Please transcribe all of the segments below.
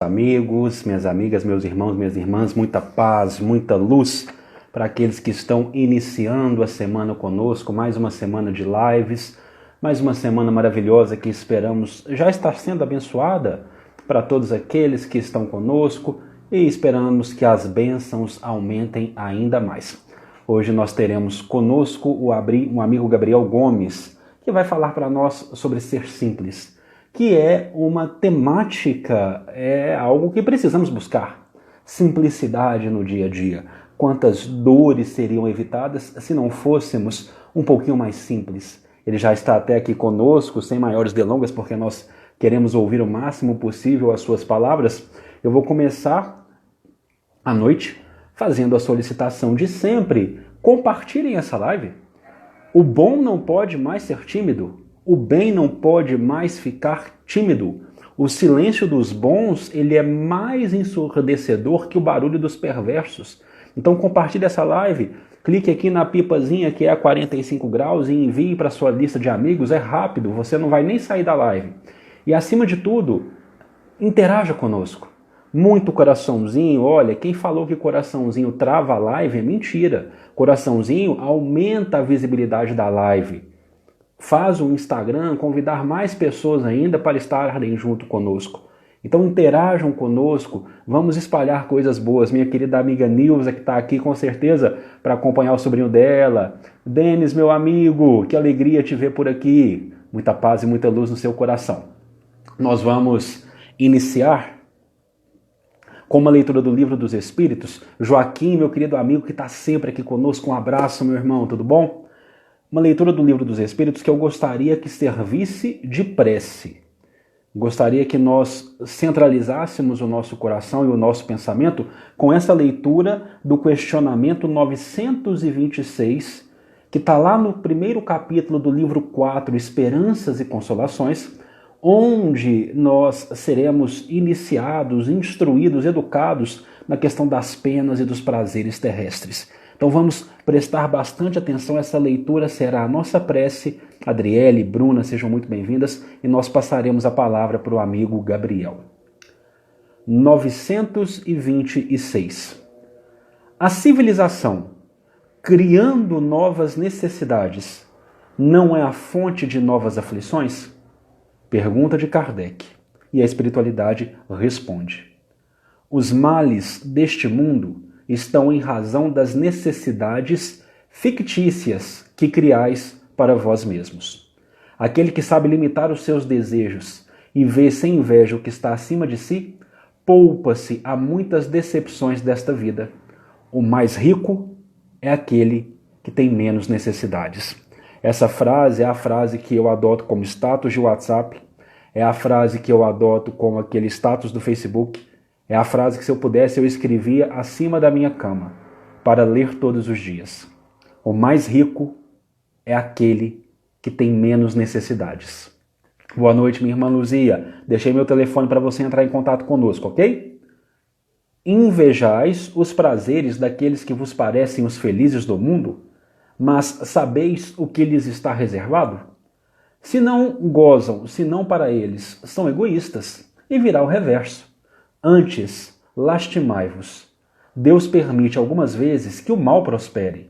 Amigos, minhas amigas, meus irmãos, minhas irmãs, muita paz, muita luz para aqueles que estão iniciando a semana conosco, mais uma semana de lives, mais uma semana maravilhosa que esperamos já estar sendo abençoada para todos aqueles que estão conosco e esperamos que as bênçãos aumentem ainda mais. Hoje nós teremos conosco um amigo Gabriel Gomes, que vai falar para nós sobre ser simples, que é uma temática, é algo que precisamos buscar. Simplicidade no dia a dia. Quantas dores seriam evitadas se não fôssemos um pouquinho mais simples? Ele já está até aqui conosco, sem maiores delongas, porque nós queremos ouvir o máximo possível as suas palavras. Eu vou começar à noite fazendo a solicitação de sempre. Compartilhem essa live. O bom não pode mais ser tímido. O bem não pode mais ficar tímido. O silêncio dos bons, ele é mais ensurdecedor que o barulho dos perversos. Então compartilhe essa live, clique aqui na pipazinha que é a 45 graus e envie para sua lista de amigos. É rápido, você não vai nem sair da live. E acima de tudo, interaja conosco. Muito coraçãozinho, olha, quem falou que coraçãozinho trava a live é mentira. Coraçãozinho aumenta a visibilidade da live. Faz o Instagram convidar mais pessoas ainda para estarem junto conosco. Então interajam conosco, vamos espalhar coisas boas. Minha querida amiga Nilza, que está aqui com certeza para acompanhar o sobrinho dela. Denis, meu amigo, que alegria te ver por aqui. Muita paz e muita luz no seu coração. Nós vamos iniciar com uma leitura do Livro dos Espíritos. Joaquim, meu querido amigo que está sempre aqui conosco, um abraço, meu irmão, tudo bom? Uma leitura do Livro dos Espíritos que eu gostaria que servisse de prece. Gostaria que nós centralizássemos o nosso coração e o nosso pensamento com essa leitura do questionamento 926, que está lá no primeiro capítulo do livro 4, Esperanças e Consolações, onde nós seremos iniciados, instruídos, educados na questão das penas e dos prazeres terrestres. Então vamos prestar bastante atenção, essa leitura será a nossa prece. Adriele, Bruna, sejam muito bem-vindas e nós passaremos a palavra para o amigo Gabriel. 926. A civilização, criando novas necessidades, não é a fonte de novas aflições? Pergunta de Kardec. E a espiritualidade responde: os males deste mundo estão em razão das necessidades fictícias que criais para vós mesmos. Aquele que sabe limitar os seus desejos e vê sem inveja o que está acima de si, poupa-se a muitas decepções desta vida. O mais rico é aquele que tem menos necessidades. Essa frase é a frase que eu adoto como status de WhatsApp, é a frase que eu adoto como aquele status do Facebook, é a frase que, se eu pudesse, eu escrevia acima da minha cama, para ler todos os dias. O mais rico é aquele que tem menos necessidades. Boa noite, minha irmã Luzia. Deixei meu telefone para você entrar em contato conosco, ok? Invejais os prazeres daqueles que vos parecem os felizes do mundo, mas sabeis o que lhes está reservado? Se não gozam, se não para eles, são egoístas, e virá o reverso. Antes, lastimai-vos. Deus permite algumas vezes que o mal prospere,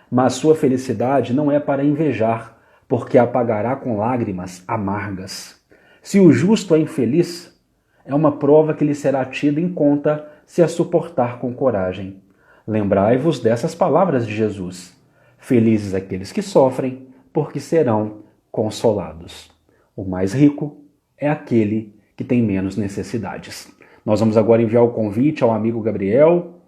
mas sua felicidade não é para invejar, porque a pagará com lágrimas amargas. Se o justo é infeliz, é uma prova que lhe será tida em conta se a suportar com coragem. Lembrai-vos dessas palavras de Jesus: felizes aqueles que sofrem, porque serão consolados. O mais rico é aquele que tem menos necessidades. Nós vamos agora enviar o convite ao amigo Gabriel.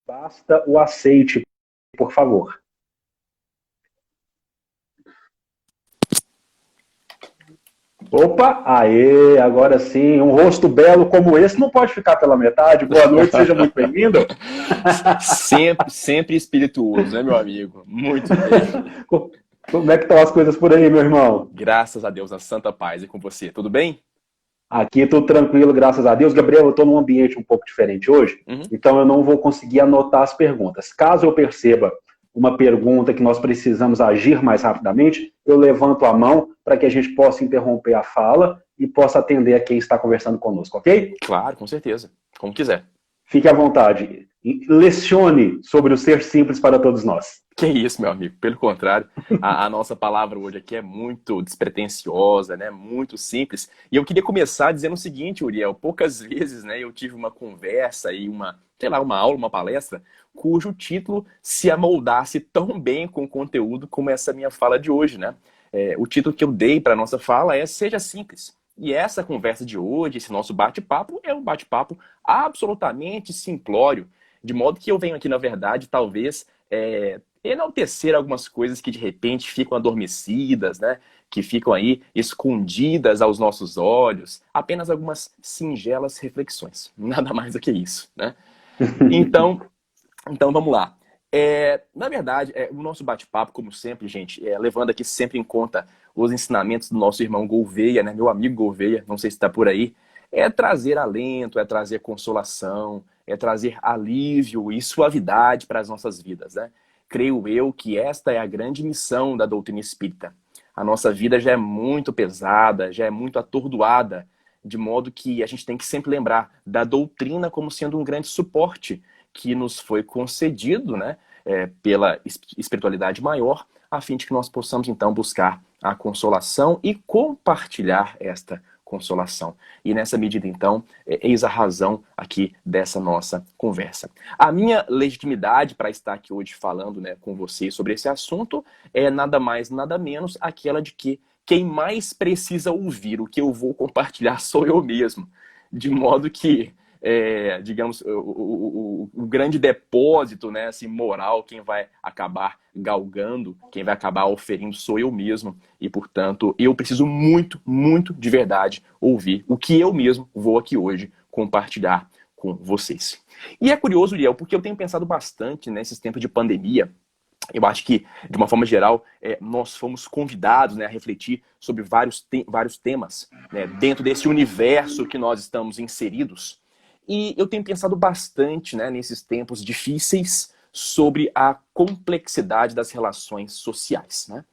Basta o aceite, por favor. Opa, aê, agora sim, um rosto belo como esse não pode ficar pela metade. Boa noite, seja muito bem-vindo. Sempre espirituoso, né, meu amigo? Muito bem. Como é que estão as coisas por aí, meu irmão? Graças a Deus, na santa paz. E com você, tudo bem? Aqui tudo tranquilo, graças a Deus. Gabriel, eu estou num ambiente um pouco diferente hoje, então eu não vou conseguir anotar as perguntas. Caso eu perceba uma pergunta que nós precisamos agir mais rapidamente, eu levanto a mão para que a gente possa interromper a fala e possa atender a quem está conversando conosco, ok? Claro, com certeza. Como quiser. Fique à vontade. Lecione sobre o ser simples para todos nós. Que isso, meu amigo. Pelo contrário, a nossa palavra hoje aqui é muito despretensiosa, né? Muito simples. E eu queria começar dizendo o seguinte, Uriel. Poucas vezes, né, eu tive uma conversa e uma aula, uma palestra, cujo título se amoldasse tão bem com o conteúdo como essa minha fala de hoje, né? O título que eu dei para a nossa fala é Seja Simples. E essa conversa de hoje, esse nosso bate-papo, é um bate-papo absolutamente simplório. De modo que eu venho aqui, na verdade, talvez enaltecer algumas coisas que de repente ficam adormecidas, né? Que ficam aí escondidas aos nossos olhos. Apenas algumas singelas reflexões. Nada mais do que isso, né? Então vamos lá. Na verdade, o nosso bate-papo, como sempre, gente, levando aqui sempre em conta os ensinamentos do nosso irmão Gouveia, né? Meu amigo Gouveia, não sei se está por aí, é trazer alento, é trazer consolação, é trazer alívio e suavidade para as nossas vidas, né? Creio eu que esta é a grande missão da doutrina espírita. A nossa vida já é muito pesada, já é muito atordoada, de modo que a gente tem que sempre lembrar da doutrina como sendo um grande suporte que nos foi concedido, né, pela espiritualidade maior, a fim de que nós possamos, então, buscar a consolação e compartilhar esta consolação. E nessa medida, então, eis a razão aqui dessa nossa conversa. A minha legitimidade para estar aqui hoje falando, né, com vocês sobre esse assunto é nada mais, nada menos aquela de que quem mais precisa ouvir o que eu vou compartilhar sou eu mesmo. De modo que, digamos, o grande depósito, né, assim, moral, quem vai acabar galgando, quem vai acabar oferindo sou eu mesmo. E, portanto, eu preciso muito, muito de verdade ouvir o que eu mesmo vou aqui hoje compartilhar com vocês. E é curioso, Uriel, porque eu tenho pensado bastante nesses tempos de pandemia. Eu acho que, de uma forma geral, nós fomos convidados, né, a refletir sobre vários temas, né, dentro desse universo que nós estamos inseridos. E eu tenho pensado bastante, né, nesses tempos difíceis sobre a complexidade das relações sociais, né?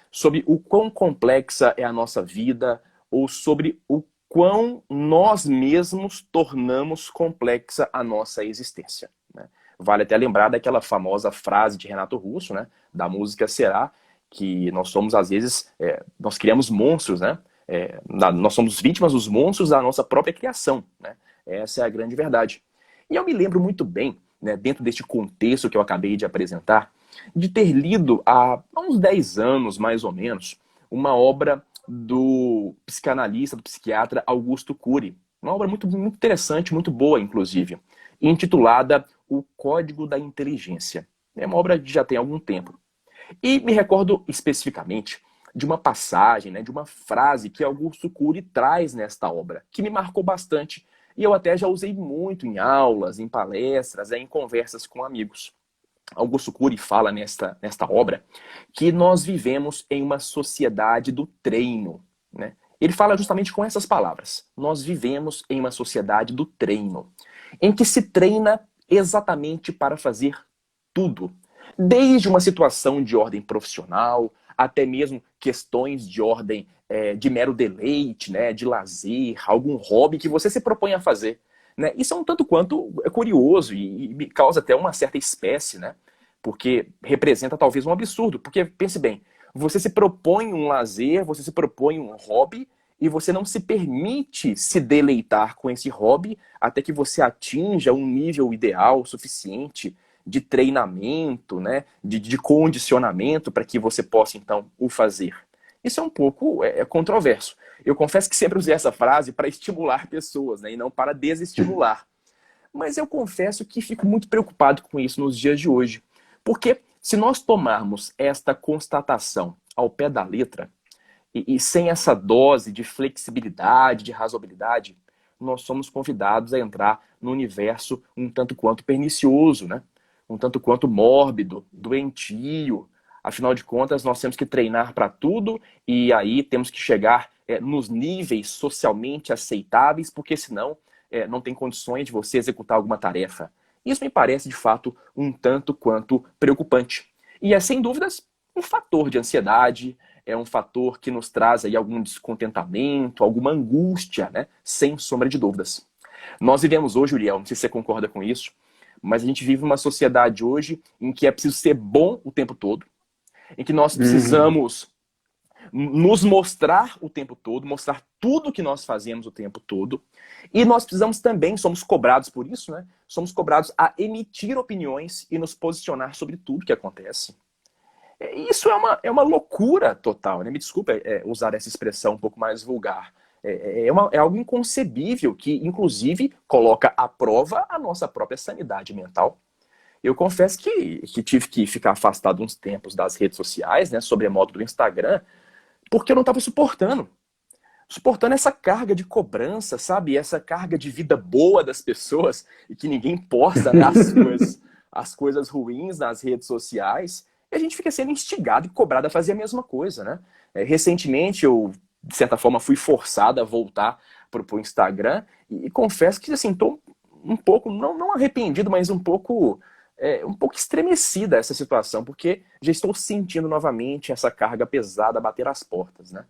Sobre o quão complexa é a nossa vida ou sobre o quão nós mesmos tornamos complexa a nossa existência, né? Vale até lembrar daquela famosa frase de Renato Russo, né, da música Será, que nós somos, às vezes, nós criamos monstros, né? Nós somos vítimas dos monstros da nossa própria criação, né? Essa é a grande verdade. E eu me lembro muito bem, né, dentro deste contexto que eu acabei de apresentar, de ter lido há uns 10 anos, mais ou menos, uma obra do psicanalista, do psiquiatra Augusto Cury. Uma obra muito, muito interessante, muito boa, inclusive, intitulada O Código da Inteligência. É uma obra que já tem algum tempo. E me recordo especificamente de uma passagem, né, de uma frase que Augusto Cury traz nesta obra, que me marcou bastante. E eu até já usei muito em aulas, em palestras, em conversas com amigos. Augusto Cury fala nesta obra que nós vivemos em uma sociedade do treino, né? Ele fala justamente com essas palavras. Nós vivemos em uma sociedade do treino, em que se treina exatamente para fazer tudo. Desde uma situação de ordem profissional, até mesmo questões de ordem de mero deleite, né, de lazer, algum hobby que você se propõe a fazer, né? Isso é um tanto quanto curioso e me causa até uma certa espécie, né? Porque representa talvez um absurdo. Porque, pense bem, você se propõe um lazer, você se propõe um hobby e você não se permite se deleitar com esse hobby até que você atinja um nível ideal suficiente de treinamento, né, de condicionamento para que você possa, então, o fazer. Isso é um pouco controverso. Eu confesso que sempre usei essa frase para estimular pessoas, né, e não para desestimular. Mas eu confesso que fico muito preocupado com isso nos dias de hoje. Porque se nós tomarmos esta constatação ao pé da letra, e sem essa dose de flexibilidade, de razoabilidade, nós somos convidados a entrar num universo um tanto quanto pernicioso, né? Um tanto quanto mórbido, doentio. Afinal de contas, nós temos que treinar para tudo e aí temos que chegar nos níveis socialmente aceitáveis, porque senão não tem condições de você executar alguma tarefa. Isso me parece, de fato, um tanto quanto preocupante. E é, sem dúvidas, um fator de ansiedade, é um fator que nos traz aí algum descontentamento, alguma angústia, né? Sem sombra de dúvidas. Nós vivemos hoje, Uriel, não sei se você concorda com isso, mas a gente vive uma sociedade hoje em que é preciso ser bom o tempo todo, em que nós Uhum. precisamos nos mostrar o tempo todo, mostrar tudo que nós fazemos o tempo todo. E nós precisamos também, somos cobrados por isso, né? Somos cobrados a emitir opiniões e nos posicionar sobre tudo que acontece. Isso é uma loucura total, né? Me desculpa usar essa expressão um pouco mais vulgar. É algo inconcebível que, inclusive, coloca à prova a nossa própria sanidade mental. Eu confesso que tive que ficar afastado uns tempos das redes sociais, né? Sobremodo do Instagram, porque eu não estava suportando essa carga de cobrança, sabe? Essa carga de vida boa das pessoas e que ninguém posta, né, as coisas ruins nas redes sociais. E a gente fica sendo instigado e cobrado a fazer a mesma coisa, né? Recentemente eu, de certa forma, fui forçado a voltar pro Instagram e confesso que, assim, tô um pouco, não arrependido, mas um pouco estremecida essa situação, porque já estou sentindo novamente essa carga pesada bater às portas, né?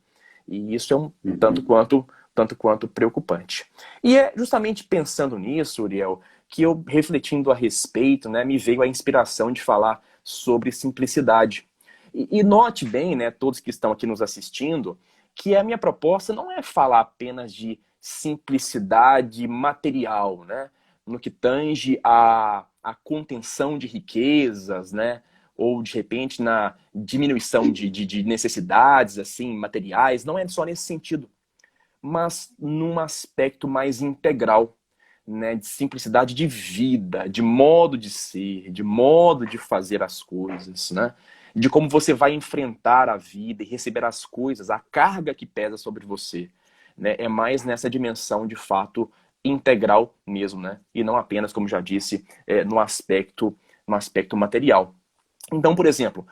E isso é um tanto Uhum. quanto, tanto quanto preocupante. E é justamente pensando nisso, Uriel, que eu, refletindo a respeito, né, me veio a inspiração de falar sobre simplicidade. E note bem, né, todos que estão aqui nos assistindo, que a minha proposta não é falar apenas de simplicidade material, né, no que tange a contenção de riquezas, né, ou de repente na diminuição de necessidades assim materiais, não é só nesse sentido, mas num aspecto mais integral, né, de simplicidade de vida, de modo de ser, de modo de fazer as coisas, né, de como você vai enfrentar a vida e receber as coisas, a carga que pesa sobre você, né, é mais nessa dimensão de fato integral mesmo, né, e não apenas, como já disse, no aspecto material. Então, por exemplo,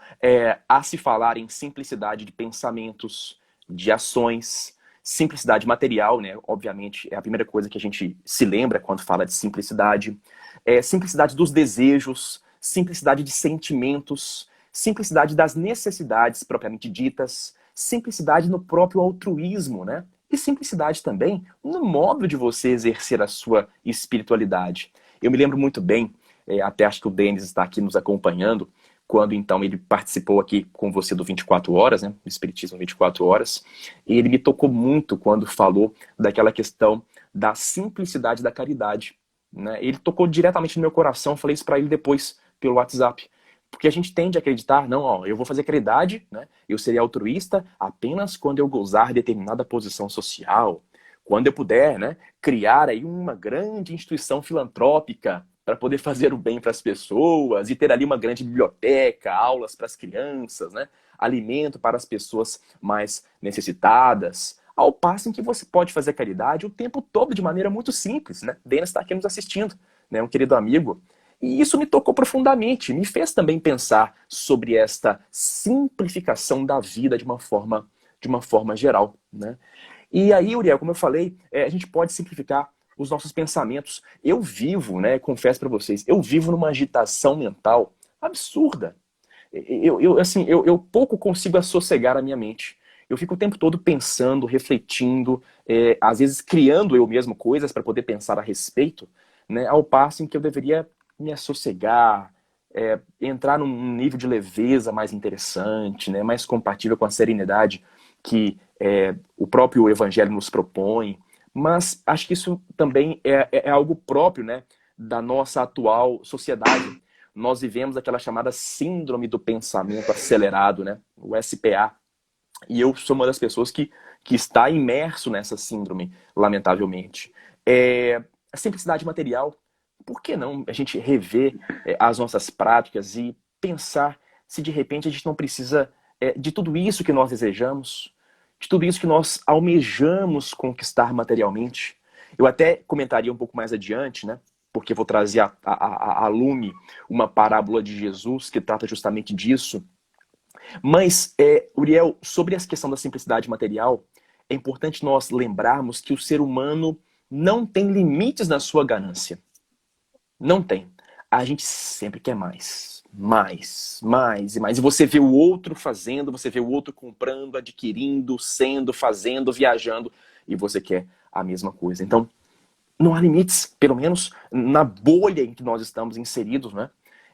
a se falar em simplicidade de pensamentos, de ações, simplicidade material, né? Obviamente, é a primeira coisa que a gente se lembra quando fala de simplicidade. Simplicidade dos desejos, simplicidade de sentimentos, simplicidade das necessidades propriamente ditas, simplicidade no próprio altruísmo, né? E simplicidade também no modo de você exercer a sua espiritualidade. Eu me lembro muito bem, até acho que o Denis está aqui nos acompanhando, quando então ele participou aqui com você do 24 Horas, né, do Espiritismo 24 Horas, e ele me tocou muito quando falou daquela questão da simplicidade da caridade, né? Ele tocou diretamente no meu coração, falei isso para ele depois pelo WhatsApp, porque a gente tende a acreditar, não, ó, eu vou fazer caridade, né? Eu serei altruísta apenas quando eu gozar determinada posição social, quando eu puder, né, criar aí uma grande instituição filantrópica para poder fazer o bem para as pessoas e ter ali uma grande biblioteca, aulas para as crianças, né? Alimento para as pessoas mais necessitadas. Ao passo em que você pode fazer caridade o tempo todo de maneira muito simples, né? Denis está aqui nos assistindo, né? Um querido amigo. E isso me tocou profundamente, me fez também pensar sobre esta simplificação da vida de uma forma geral, né? E aí, Uriel, como eu falei, a gente pode simplificar os nossos pensamentos. Eu vivo, né, confesso para vocês, eu vivo numa agitação mental absurda. Eu pouco consigo assossegar a minha mente. Eu fico o tempo todo pensando, refletindo, às vezes criando eu mesmo coisas para poder pensar a respeito, né, ao passo em que eu deveria me assossegar, entrar num nível de leveza mais interessante, né, mais compatível com a serenidade que o próprio Evangelho nos propõe. Mas acho que isso também é algo próprio, né, da nossa atual sociedade. Nós vivemos aquela chamada síndrome do pensamento acelerado, né, o SPA. E eu sou uma das pessoas que está imerso nessa síndrome, lamentavelmente. A simplicidade material. Por que não a gente rever as nossas práticas e pensar se de repente a gente não precisa de tudo isso que nós desejamos, de tudo isso que nós almejamos conquistar materialmente? Eu até comentaria um pouco mais adiante, né? Porque vou trazer a lume uma parábola de Jesus que trata justamente disso. Mas, Uriel, sobre essa questão da simplicidade material, é importante nós lembrarmos que o ser humano não tem limites na sua ganância. Não tem. a gente sempre quer mais, mais, mais e mais. E você vê o outro fazendo, você vê o outro comprando, adquirindo, sendo, fazendo, viajando, e você quer a mesma coisa. Então, não há limites, pelo menos na bolha em que nós estamos inseridos, né?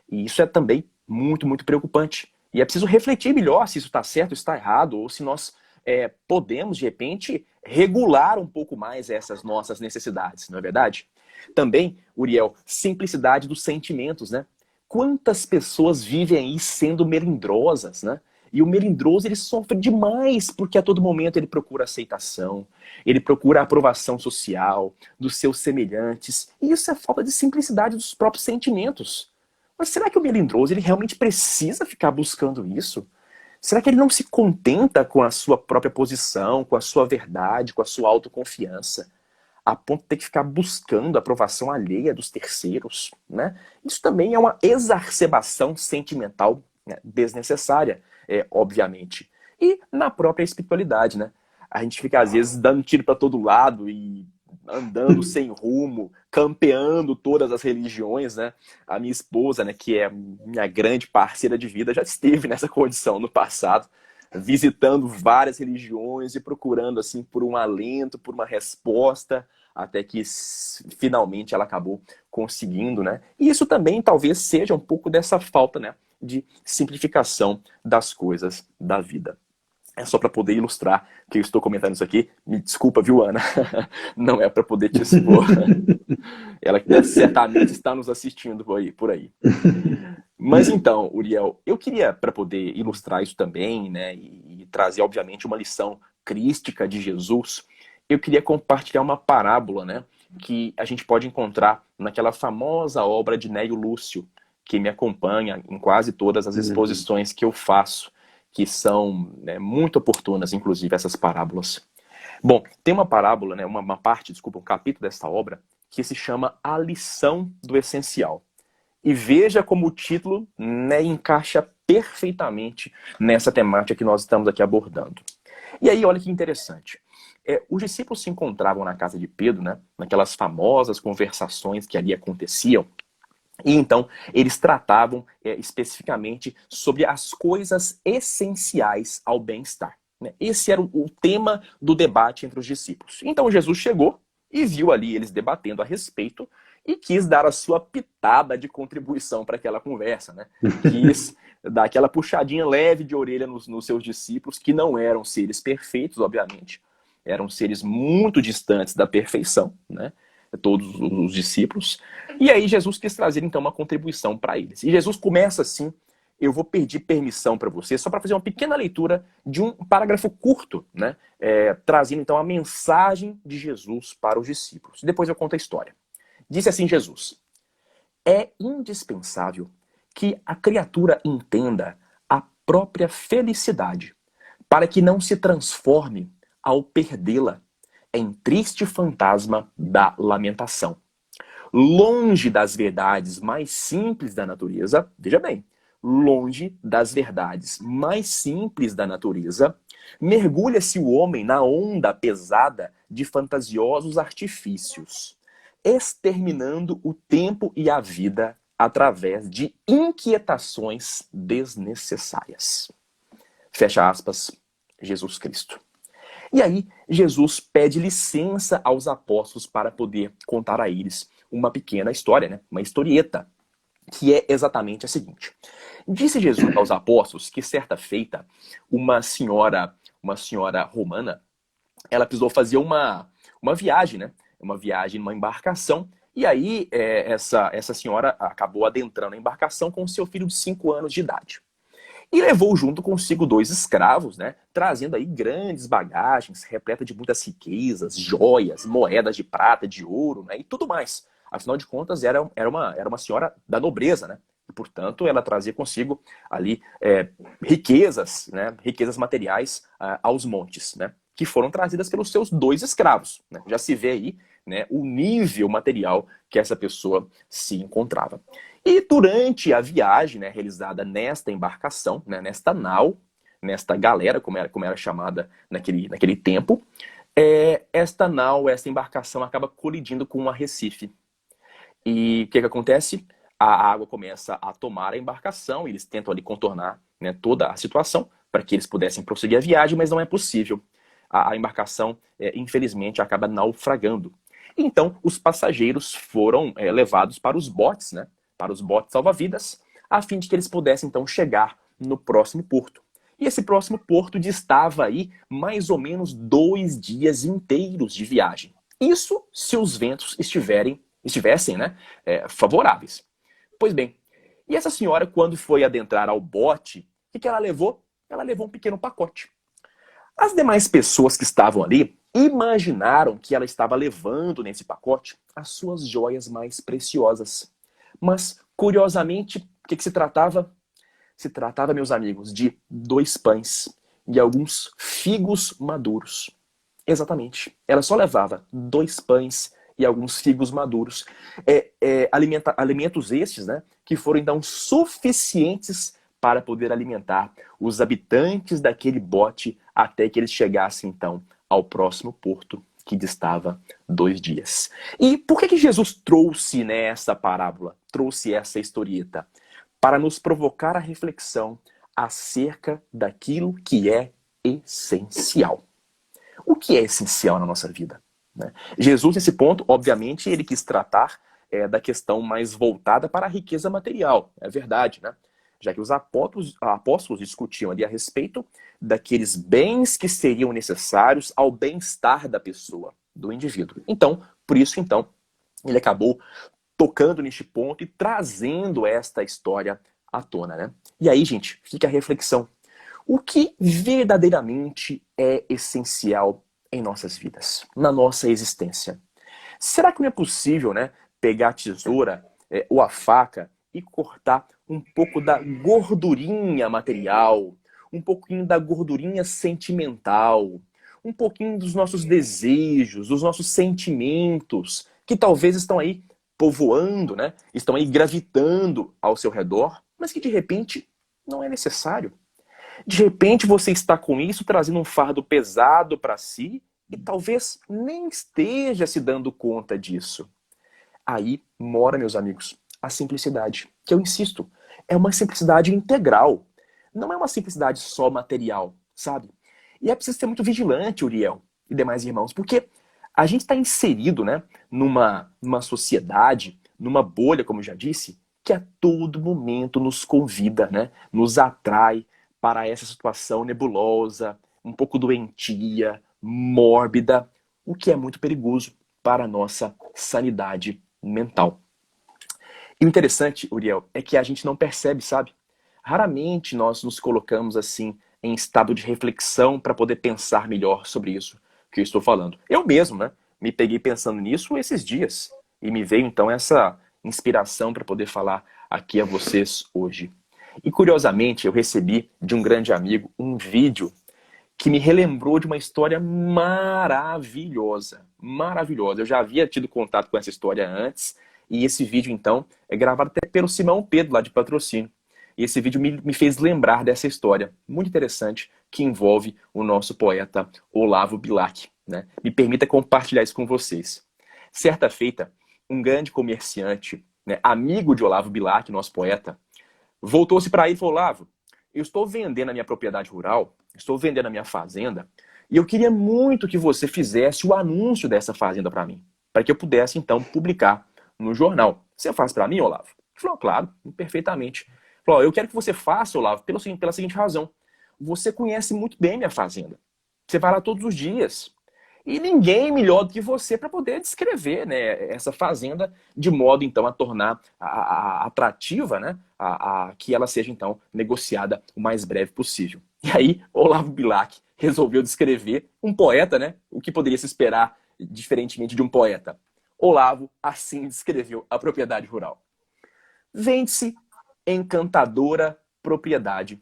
E isso é também muito, muito preocupante. E é preciso refletir melhor se isso está certo, se está errado, ou se nós podemos, de repente, regular um pouco mais essas nossas necessidades, não é verdade? Também, Uriel, simplicidade dos sentimentos, né? Quantas pessoas vivem aí sendo melindrosas, né? E o melindroso, ele sofre demais, porque a todo momento ele procura aceitação, ele procura a aprovação social dos seus semelhantes. E isso é falta de simplicidade dos próprios sentimentos. Mas será que o melindroso, ele realmente precisa ficar buscando isso? Será que ele não se contenta com a sua própria posição, com a sua verdade, com a sua autoconfiança, a ponto de ter que ficar buscando a aprovação alheia dos terceiros, né? Isso também é uma exacerbação sentimental, né, desnecessária, obviamente. E na própria espiritualidade, né? A gente fica, às vezes, dando tiro para todo lado e andando sem rumo, campeando todas as religiões, né? A minha esposa, né, que é minha grande parceira de vida, já esteve nessa condição no passado, visitando várias religiões e procurando, assim, por um alento, por uma resposta, até que finalmente ela acabou conseguindo, né? E isso também talvez seja um pouco dessa falta, né, de simplificação das coisas da vida. É só para poder ilustrar que eu estou comentando isso aqui. Me desculpa, viu, Ana? Não é para poder te expor. Ela que certamente está nos assistindo por aí. Mas então, Uriel, eu queria, para poder ilustrar isso também, né, e trazer, obviamente, uma lição crística de Jesus, eu queria compartilhar uma parábola, né, que a gente pode encontrar naquela famosa obra de Néio Lúcio, que me acompanha em quase todas as exposições que eu faço, que são, né, muito oportunas, inclusive, essas parábolas. Bom, tem uma parábola, né, uma parte, desculpa, um capítulo dessa obra, que se chama A Lição do Essencial. E veja como o título, né, encaixa perfeitamente nessa temática que nós estamos aqui abordando. E aí, olha que interessante. Os discípulos se encontravam na casa de Pedro, né, naquelas famosas conversações que ali aconteciam, e então eles tratavam especificamente sobre as coisas essenciais ao bem-estar, né? Esse era o tema do debate entre os discípulos. Então Jesus chegou e viu ali eles debatendo a respeito e quis dar a sua pitada de contribuição para aquela conversa, né? Quis dar aquela puxadinha leve de orelha nos seus discípulos, que não eram seres perfeitos, obviamente. Eram seres muito distantes da perfeição, né? Todos os discípulos. E aí Jesus quis trazer então uma contribuição para eles. E Jesus começa assim: eu vou pedir permissão para você, só para fazer uma pequena leitura de um parágrafo curto, né? Trazendo então a mensagem de Jesus para os discípulos. Depois eu conto a história. Disse assim Jesus: é indispensável que a criatura entenda a própria felicidade, para que não se transforme, ao perdê-la, em triste fantasma da lamentação. Longe das verdades mais simples da natureza, veja bem, longe das verdades mais simples da natureza, mergulha-se o homem na onda pesada de fantasiosos artifícios, exterminando o tempo e a vida através de inquietações desnecessárias. Fecha aspas, Jesus Cristo. E aí, Jesus pede licença aos apóstolos para poder contar a eles uma pequena história, né? Uma historieta, que é exatamente a seguinte. Disse Jesus aos apóstolos que certa feita, uma senhora romana, ela precisou fazer uma viagem, né? Uma viagem numa embarcação. E aí, essa senhora acabou adentrando a embarcação com seu filho de 5 anos de idade. E levou junto consigo 2 escravos, né, trazendo aí grandes bagagens, repleta de muitas riquezas, joias, moedas de prata, de ouro, né, e tudo mais. Afinal de contas, era uma senhora da nobreza, né, e, portanto, ela trazia consigo ali riquezas, né, riquezas materiais aos montes, né, que foram trazidas pelos seus 2 escravos. Né. Já se vê aí, né, o nível material que essa pessoa se encontrava. E durante a viagem, né, realizada nesta embarcação, né, nesta nau, nesta galera, como era chamada naquele tempo, esta nau, esta embarcação acaba colidindo com um arrecife. E o que acontece? a água começa a tomar a embarcação, eles tentam ali contornar, né, toda a situação para que eles pudessem prosseguir a viagem, mas não é possível. A embarcação, infelizmente, acaba naufragando. Então, os passageiros foram levados para os botes, né, para os botes salva-vidas, a fim de que eles pudessem, então, chegar no próximo porto. E esse próximo porto distava aí mais ou menos 2 dias inteiros de viagem. Isso se os ventos estivessem, né, favoráveis. Pois bem, e essa senhora, quando foi adentrar ao bote, o que ela levou? Ela levou um pequeno pacote. As demais pessoas que estavam ali imaginaram que ela estava levando nesse pacote as suas joias mais preciosas. Mas, curiosamente, o que se tratava? Se tratava, meus amigos, de 2 pães e alguns figos maduros. Exatamente. Ela só levava 2 pães e alguns figos maduros. Alimentos estes, né, que foram então suficientes para poder alimentar os habitantes daquele bote até que eles chegassem então ao próximo porto, que distava 2 dias. E por que Jesus trouxe nessa parábola, trouxe essa historieta? Para nos provocar a reflexão acerca daquilo que é essencial. O que é essencial na nossa vida? Né? Jesus, nesse ponto, obviamente, ele quis tratar da questão mais voltada para a riqueza material. É verdade, né? Já que os apóstolos discutiam ali a respeito daqueles bens que seriam necessários ao bem-estar da pessoa, do indivíduo. Então, por isso, então, ele acabou tocando neste ponto e trazendo esta história à tona, né? E aí, gente, fica a reflexão. O que verdadeiramente é essencial em nossas vidas, na nossa existência? Será que não é possível, né, pegar a tesoura ou a faca e cortar um pouco da gordurinha material, um pouquinho da gordurinha sentimental, um pouquinho dos nossos desejos, dos nossos sentimentos, que talvez estão aí povoando, né? Estão aí gravitando ao seu redor, mas que de repente não é necessário. De repente você está com isso trazendo um fardo pesado para si e talvez nem esteja se dando conta disso. Aí mora, meus amigos, a simplicidade, que eu insisto, é uma simplicidade integral. Não é uma simplicidade só material, sabe? E é preciso ser muito vigilante, Uriel e demais irmãos, porque a gente está inserido, né, numa sociedade, numa bolha, como eu já disse, que a todo momento nos convida, né, nos atrai para essa situação nebulosa, um pouco doentia, mórbida, o que é muito perigoso para a nossa sanidade mental. E o interessante, Uriel, é que a gente não percebe, sabe? Raramente nós nos colocamos assim em estado de reflexão para poder pensar melhor sobre isso que eu estou falando. Eu mesmo, né, me peguei pensando nisso esses dias e me veio então essa inspiração para poder falar aqui a vocês hoje. E curiosamente eu recebi de um grande amigo um vídeo que me relembrou de uma história maravilhosa. Maravilhosa. Eu já havia tido contato com essa história antes, e esse vídeo, então, é gravado até pelo Simão Pedro, lá de Patrocínio. E esse vídeo me fez lembrar dessa história muito interessante que envolve o nosso poeta Olavo Bilac, né? Me permita compartilhar isso com vocês. Certa feita, um grande comerciante, né, amigo de Olavo Bilac, nosso poeta, voltou-se para ele e falou: Olavo, eu estou vendendo a minha propriedade rural, estou vendendo a minha fazenda, e eu queria muito que você fizesse o anúncio dessa fazenda para mim, para que eu pudesse, então, publicar no jornal. Você faz para mim, Olavo? Ele falou: claro, perfeitamente. Ele falou: eu quero que você faça, Olavo, pela seguinte razão. Você conhece muito bem minha fazenda. Você vai lá todos os dias. E ninguém melhor do que você para poder descrever, né, essa fazenda de modo, então, a tornar atrativa, né, que ela seja, então, negociada o mais breve possível. E aí, Olavo Bilac resolveu descrever um poeta, né, o que poderia se esperar diferentemente de um poeta. Olavo assim descreveu a propriedade rural. Vende-se encantadora propriedade,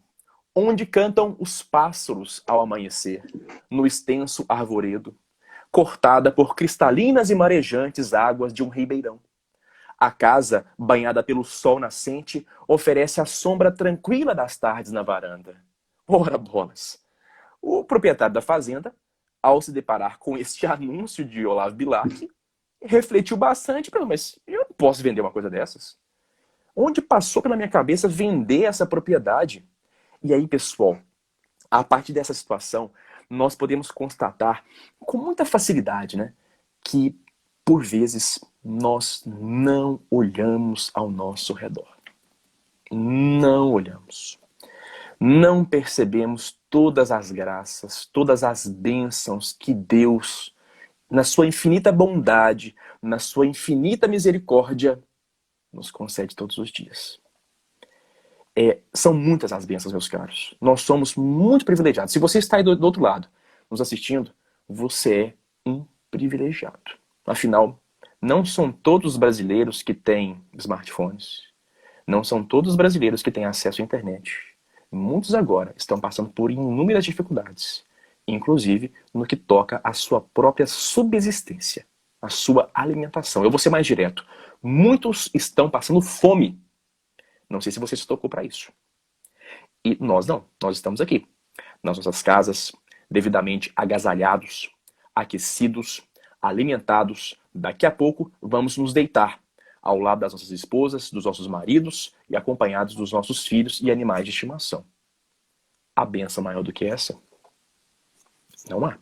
onde cantam os pássaros ao amanhecer, no extenso arvoredo, cortada por cristalinas e marejantes águas de um ribeirão. A casa, banhada pelo sol nascente, oferece a sombra tranquila das tardes na varanda. Ora bolas! O proprietário da fazenda, ao se deparar com este anúncio de Olavo Bilac, refletiu bastante, mas eu não posso vender uma coisa dessas. Onde passou pela minha cabeça vender essa propriedade? E aí, pessoal, a partir dessa situação, nós podemos constatar com muita facilidade, né, que, por vezes, nós não olhamos ao nosso redor. Não olhamos. Não percebemos todas as graças, todas as bênçãos que Deus, na sua infinita bondade, na sua infinita misericórdia, nos concede todos os dias. São muitas as bênçãos, meus caros. Nós somos muito privilegiados. Se você está aí do outro lado, nos assistindo, você é um privilegiado. Afinal, não são todos os brasileiros que têm smartphones. Não são todos os brasileiros que têm acesso à internet. Muitos agora estão passando por inúmeras dificuldades, inclusive no que toca à sua própria subsistência, à sua alimentação. Eu vou ser mais direto. Muitos estão passando fome. Não sei se você se tocou para isso. E nós não. Nós estamos aqui, nas nossas casas, devidamente agasalhados, aquecidos, alimentados. Daqui a pouco vamos nos deitar ao lado das nossas esposas, dos nossos maridos e acompanhados dos nossos filhos e animais de estimação. Há bênção maior do que essa? Não há.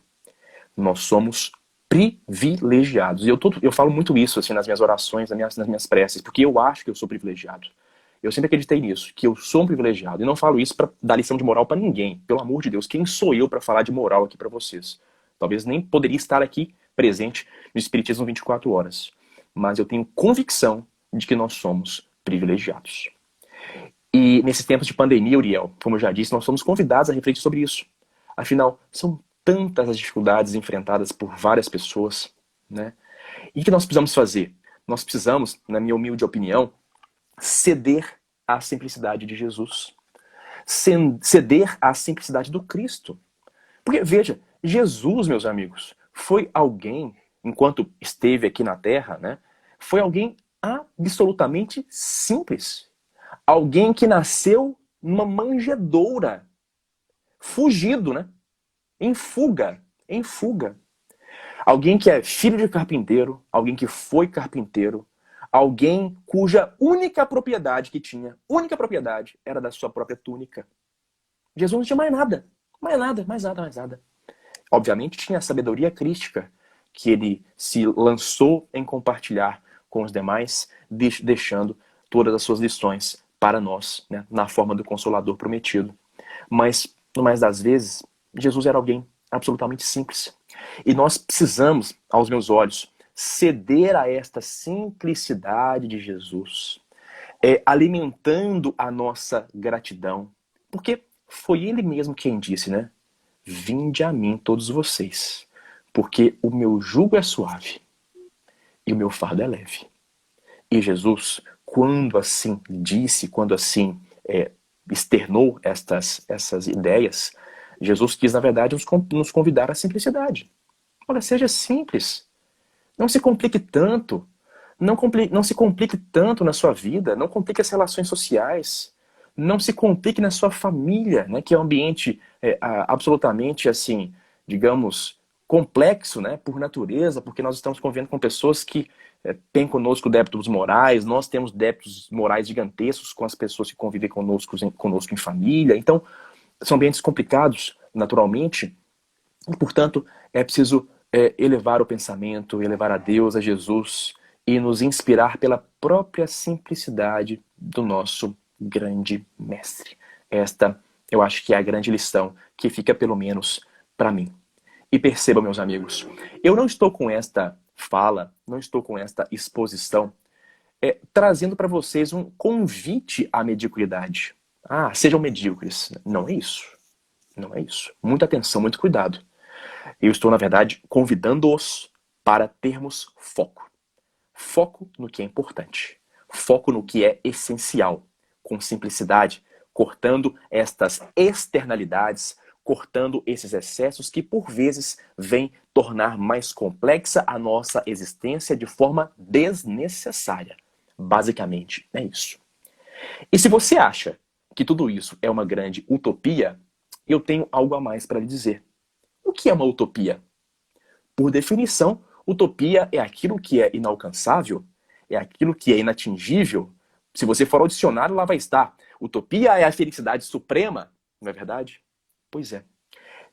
Nós somos privilegiados. E eu falo muito isso assim, nas minhas orações, nas minhas preces, porque eu acho que eu sou privilegiado. Eu sempre acreditei nisso, que eu sou um privilegiado. E não falo isso para dar lição de moral para ninguém. Pelo amor de Deus, quem sou eu para falar de moral aqui para vocês? Talvez nem poderia estar aqui presente no Espiritismo 24 horas. Mas eu tenho convicção de que nós somos privilegiados. E nesses tempos de pandemia, Uriel, como eu já disse, nós somos convidados a refletir sobre isso. Afinal, são tantas as dificuldades enfrentadas por várias pessoas, né? E o que nós precisamos fazer? Nós precisamos, na minha humilde opinião, ceder à simplicidade de Jesus. Ceder à simplicidade do Cristo. Porque, veja, Jesus, meus amigos, foi alguém, enquanto esteve aqui na Terra, né, foi alguém absolutamente simples. Alguém que nasceu numa manjedoura. Fugido, né? Em fuga. Em fuga. Alguém que é filho de carpinteiro, alguém que foi carpinteiro, alguém cuja única propriedade que tinha, única propriedade, era da sua própria túnica. Jesus não tinha mais nada. Mais nada, mais nada, mais nada. Obviamente tinha a sabedoria crística, que ele se lançou em compartilhar com os demais, deixando todas as suas lições para nós, né, na forma do Consolador prometido. Mas, no mais das vezes, Jesus era alguém absolutamente simples. E nós precisamos, aos meus olhos, ceder a esta simplicidade de Jesus, alimentando a nossa gratidão. Porque foi ele mesmo quem disse, né? Vinde a mim todos vocês, porque o meu jugo é suave e o meu fardo é leve. E Jesus, quando assim disse, quando assim externou essas ideias, Jesus quis, na verdade, nos convidar à simplicidade. Olha, seja simples. Não se complique tanto. Não se complique tanto na sua vida. Não complique as relações sociais. Não se complique na sua família, né, que é um ambiente absolutamente, assim, digamos, complexo, né, por natureza, porque nós estamos convivendo com pessoas que têm conosco débitos morais, nós temos débitos morais gigantescos com as pessoas que convivem conosco em família. Então, são ambientes complicados, naturalmente, e, portanto, é preciso elevar o pensamento, elevar a Deus, a Jesus, e nos inspirar pela própria simplicidade do nosso grande mestre. Esta, eu acho que é a grande lição que fica, pelo menos, para mim. E percebam, meus amigos, eu não estou com esta fala, não estou com esta exposição, trazendo para vocês um convite à mediocridade. Ah, sejam medíocres. Não é isso. Não é isso. Muita atenção, muito cuidado. Eu estou, na verdade, convidando-os para termos foco. Foco no que é importante. Foco no que é essencial. Com simplicidade, cortando estas externalidades, cortando esses excessos que, por vezes, vêm tornar mais complexa a nossa existência de forma desnecessária. Basicamente, é isso. E se você acha que tudo isso é uma grande utopia, eu tenho algo a mais para lhe dizer. O que é uma utopia? Por definição, utopia é aquilo que é inalcançável, é aquilo que é inatingível, Se você for ao dicionário, lá vai estar. Utopia é a felicidade suprema, não é verdade? Pois é.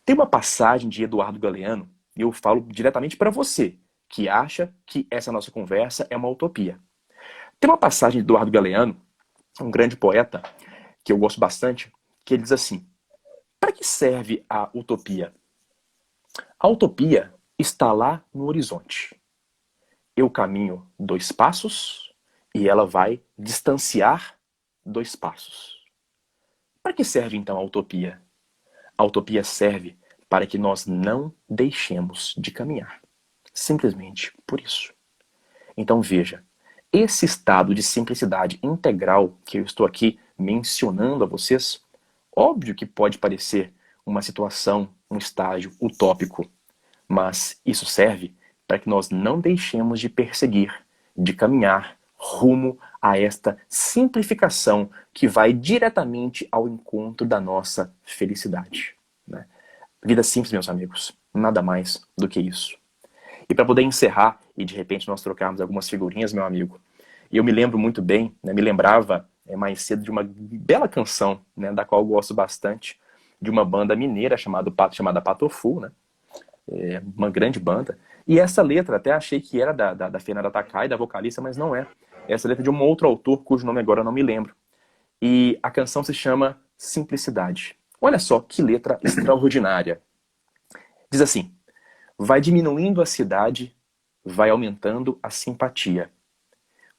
Tem uma passagem de Eduardo Galeano, e eu falo diretamente para você, que acha que essa nossa conversa é uma utopia. Tem uma passagem de Eduardo Galeano, um grande poeta, que eu gosto bastante, que ele diz assim: para que serve a utopia? A utopia está lá no horizonte. Eu caminho 2 passos e ela vai distanciar 2 passos. Para que serve então a utopia? A utopia serve para que nós não deixemos de caminhar. Simplesmente por isso. Então veja, esse estado de simplicidade integral que eu estou aqui mencionando a vocês, óbvio que pode parecer uma situação, um estágio utópico, mas isso serve para que nós não deixemos de perseguir, de caminhar rumo a esta simplificação que vai diretamente ao encontro da nossa felicidade. Né? Vida simples, meus amigos, nada mais do que isso. E para poder encerrar, e de repente nós trocarmos algumas figurinhas, meu amigo, e eu me lembro muito bem, né, me lembrava mais cedo de uma bela canção, né, da qual eu gosto bastante, de uma banda mineira chamada Patofu, né, uma grande banda. E essa letra, até achei que era da Fernanda Takai, da vocalista, mas não é. Essa letra é de um outro autor, cujo nome agora eu não me lembro. E a canção se chama Simplicidade. Olha só que letra extraordinária. Diz assim: vai diminuindo a cidade, vai aumentando a simpatia.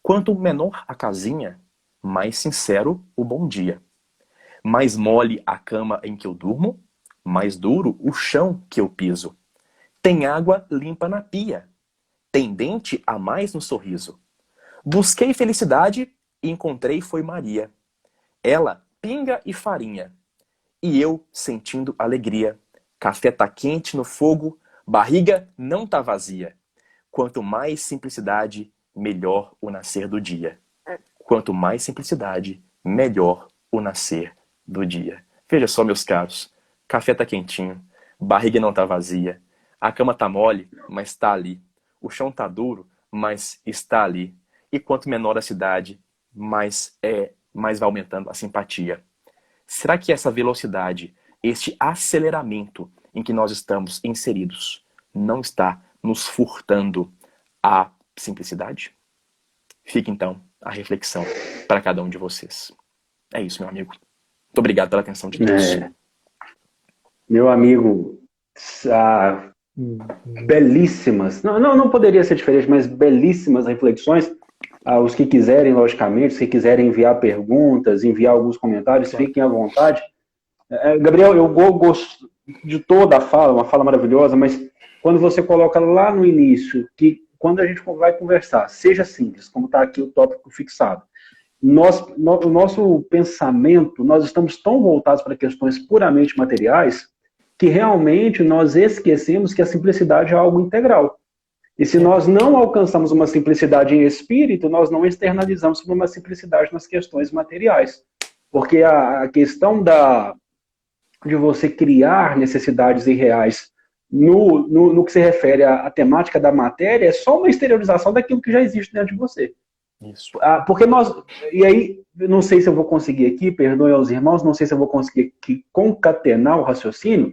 Quanto menor a casinha, mais sincero o bom dia. Mais mole a cama em que eu durmo, mais duro o chão que eu piso. Tem água limpa na pia, tem dente a mais no sorriso. Busquei felicidade e encontrei foi Maria. Ela pinga e farinha, e eu sentindo alegria. Café tá quente no fogo, barriga não tá vazia. Quanto mais simplicidade, melhor o nascer do dia. Quanto mais simplicidade, melhor o nascer do dia. Veja só, meus caros, café tá quentinho, barriga não tá vazia, a cama tá mole, mas tá ali. O chão tá duro, mas está ali. E quanto menor a cidade, mais vai aumentando a simpatia. Será que essa velocidade, este aceleramento em que nós estamos inseridos, não está nos furtando a simplicidade? Fica então a reflexão para cada um de vocês. É isso, meu amigo. Muito obrigado pela atenção de todos. Meu amigo, belíssimas, não poderia ser diferente, mas belíssimas reflexões. Os que quiserem, logicamente, se quiserem enviar perguntas, enviar alguns comentários, fiquem à vontade. Gabriel, eu gosto de toda a fala, uma fala maravilhosa, mas quando você coloca lá no início, que quando a gente vai conversar, seja simples, como está aqui o tópico fixado, o nosso pensamento, nós estamos tão voltados para questões puramente materiais, que realmente nós esquecemos que a simplicidade é algo integral. E se nós não alcançamos uma simplicidade em espírito, nós não externalizamos uma simplicidade nas questões materiais. Porque a questão de você criar necessidades irreais no que se refere à temática da matéria é só uma exteriorização daquilo que já existe dentro de você. Isso. Porque e aí, não sei se eu vou conseguir aqui, perdoem aos irmãos, não sei se eu vou conseguir aqui concatenar o raciocínio,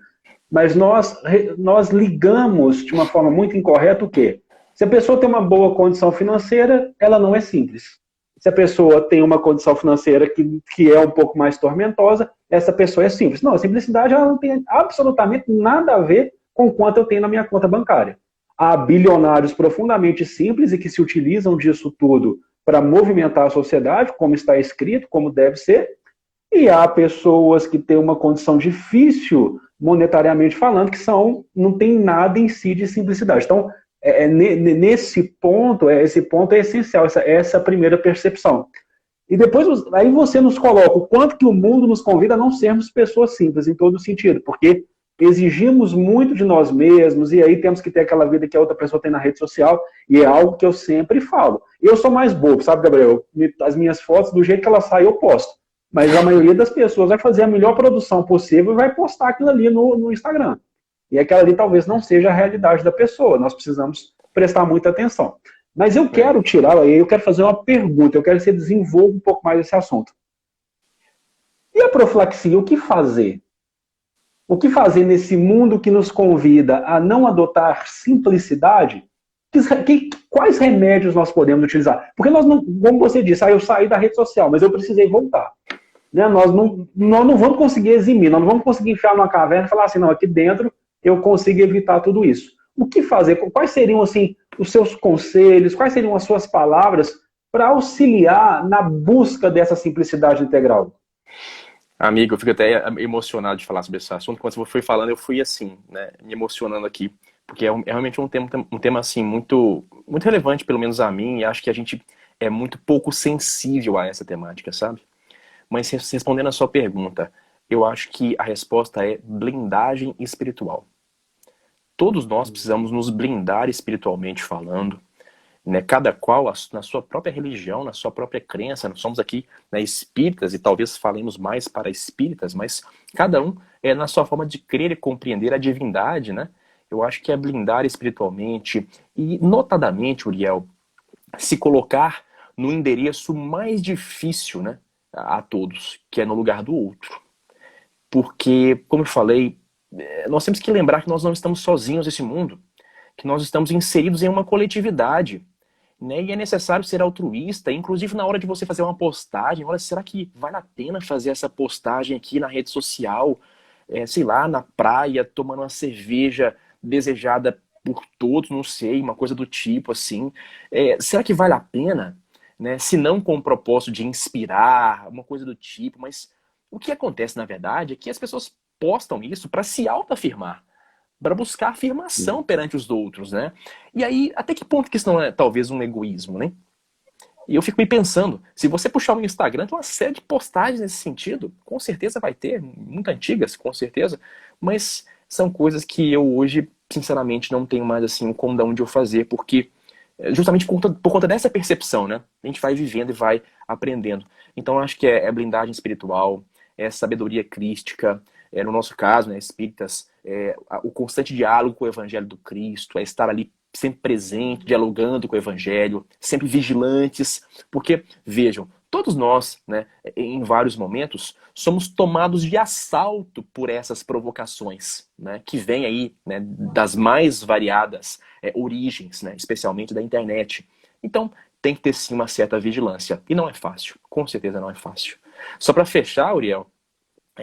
mas nós ligamos de uma forma muito incorreta o quê? Se a pessoa tem uma boa condição financeira, ela não é simples. Se a pessoa tem uma condição financeira que é um pouco mais tormentosa, essa pessoa é simples. Não, a simplicidade ela não tem absolutamente nada a ver com quanto eu tenho na minha conta bancária. Há bilionários profundamente simples e que se utilizam disso tudo para movimentar a sociedade, como está escrito, como deve ser, e há pessoas que têm uma condição difícil, monetariamente falando, que não tem nada em si de simplicidade. Então, esse ponto é essencial, essa primeira percepção. E depois, aí você nos coloca o quanto que o mundo nos convida a não sermos pessoas simples, em todo sentido, porque exigimos muito de nós mesmos, e aí temos que ter aquela vida que a outra pessoa tem na rede social, e é algo que eu sempre falo. Eu sou mais bobo, sabe, Gabriel? As minhas fotos, do jeito que elas saem, eu posto. Mas a maioria das pessoas vai fazer a melhor produção possível e vai postar aquilo ali no Instagram. E aquela ali talvez não seja a realidade da pessoa. Nós precisamos prestar muita atenção. Mas eu quero tirar, eu quero fazer uma pergunta, eu quero que você desenvolva um pouco mais esse assunto. E a profilaxia, o que fazer? O que fazer nesse mundo que nos convida a não adotar simplicidade? Quais remédios nós podemos utilizar? Porque nós não, como você disse, eu saí da rede social, mas eu precisei voltar. Né? Nós não vamos conseguir eximir, nós não vamos conseguir enfiar numa caverna e falar assim, não, aqui dentro eu consigo evitar tudo isso. O que fazer? Quais seriam assim, os seus conselhos, quais seriam as suas palavras para auxiliar na busca dessa simplicidade integral? Amigo, eu fico até emocionado de falar sobre esse assunto. Quando você foi falando, eu fui assim, né, me emocionando aqui, porque é realmente um tema assim muito, muito relevante, pelo menos a mim, e acho que a gente é muito pouco sensível a essa temática, sabe? Mas respondendo a sua pergunta, eu acho que a resposta é blindagem espiritual. Todos nós precisamos nos blindar espiritualmente falando, né? Cada qual na sua própria religião, na sua própria crença. Nós somos aqui, né, espíritas, e talvez falemos mais para espíritas, mas cada um é na sua forma de crer e compreender a divindade, né? Eu acho que é blindar espiritualmente e, notadamente, Uriel, se colocar no endereço mais difícil, né, a todos, que é no lugar do outro. Porque, como eu falei, nós temos que lembrar que nós não estamos sozinhos nesse mundo, que nós estamos inseridos em uma coletividade, né? E é necessário ser altruísta, inclusive na hora de você fazer uma postagem. Olha, será que vale a pena fazer essa postagem aqui na rede social, sei lá, na praia, tomando uma cerveja desejada por todos, não sei, uma coisa do tipo assim. Será que vale a pena? Né? Se não com o propósito de inspirar, uma coisa do tipo, mas o que acontece na verdade é que as pessoas postam isso para se autoafirmar, para buscar afirmação perante os outros, né? E aí, até que ponto que isso não é talvez um egoísmo, né? E eu fico me pensando, se você puxar no Instagram, tem uma série de postagens nesse sentido, com certeza vai ter, muito antigas, com certeza, mas são coisas que eu hoje, sinceramente, não tenho mais assim um condão de eu fazer, porque justamente por conta dessa percepção, né? A gente vai vivendo e vai aprendendo. Então, eu acho que é blindagem espiritual, é sabedoria crística, no nosso caso, né, espíritas, o constante diálogo com o Evangelho do Cristo, é estar ali sempre presente, dialogando com o Evangelho, sempre vigilantes, porque, vejam, todos nós, né, em vários momentos, somos tomados de assalto por essas provocações, né, que vêm aí, né, das mais variadas origens, né, especialmente da internet. Então, tem que ter sim uma certa vigilância. E não é fácil, com certeza não é fácil. Só para fechar, Uriel,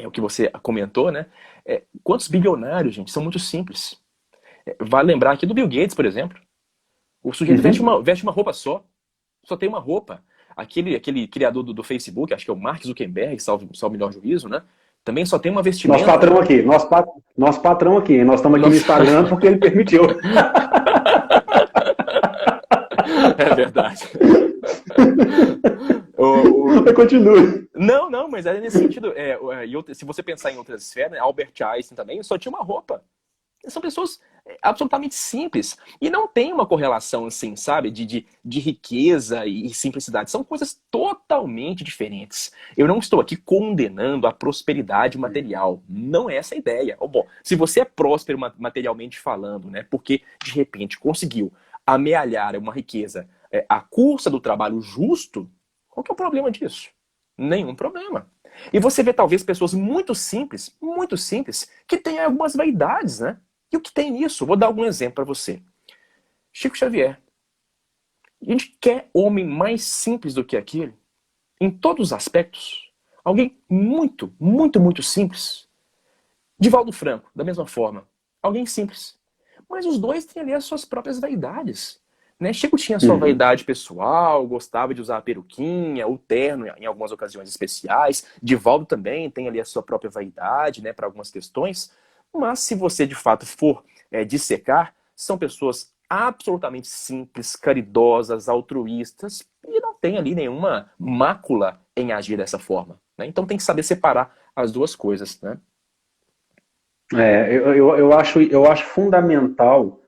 o que você comentou, né? Quantos bilionários, gente, são muito simples. Vale lembrar aqui do Bill Gates, por exemplo. O sujeito veste uma roupa só tem uma roupa. Aquele criador do Facebook, acho que é o Mark Zuckerberg, salvo o melhor juízo, né? Também só tem uma vestimenta. Nosso patrão aqui, nós estamos aqui no Instagram porque ele permitiu. É verdade. Continue. Não, mas é nesse sentido. Se você pensar em outras esferas, né, Albert Einstein também só tinha uma roupa. São pessoas absolutamente simples. E não tem uma correlação, assim, sabe, de riqueza e simplicidade. São coisas totalmente diferentes. Eu não estou aqui condenando a prosperidade material. Não é essa a ideia. Bom, se você é próspero materialmente falando, né, porque de repente conseguiu amealhar uma riqueza à custa do trabalho justo, qual que é o problema disso? Nenhum problema. E você vê talvez pessoas muito simples, que têm algumas vaidades, né? E o que tem nisso? Vou dar algum exemplo para você. Chico Xavier. A gente quer homem mais simples do que aquele, em todos os aspectos. Alguém muito, muito, muito simples. Divaldo Franco, da mesma forma. Alguém simples. Mas os dois têm ali as suas próprias vaidades. Né? Chico tinha a sua vaidade pessoal, gostava de usar a peruquinha, o terno em algumas ocasiões especiais. Divaldo também tem ali a sua própria vaidade, né, para algumas questões. Mas se você de fato for dissecar, são pessoas absolutamente simples, caridosas, altruístas, e não tem ali nenhuma mácula em agir dessa forma. Né? Então tem que saber separar as duas coisas. Né? Eu acho fundamental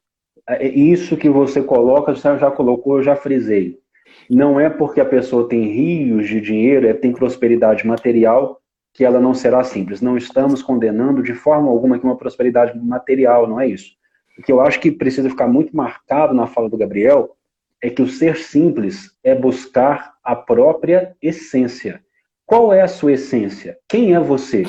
isso que você coloca, você já colocou, eu já frisei. Não é porque a pessoa tem rios de dinheiro, tem prosperidade material, que ela não será simples. Não estamos condenando de forma alguma que uma prosperidade material, não é isso. O que eu acho que precisa ficar muito marcado na fala do Gabriel é que o ser simples é buscar a própria essência. Qual é a sua essência? Quem é você?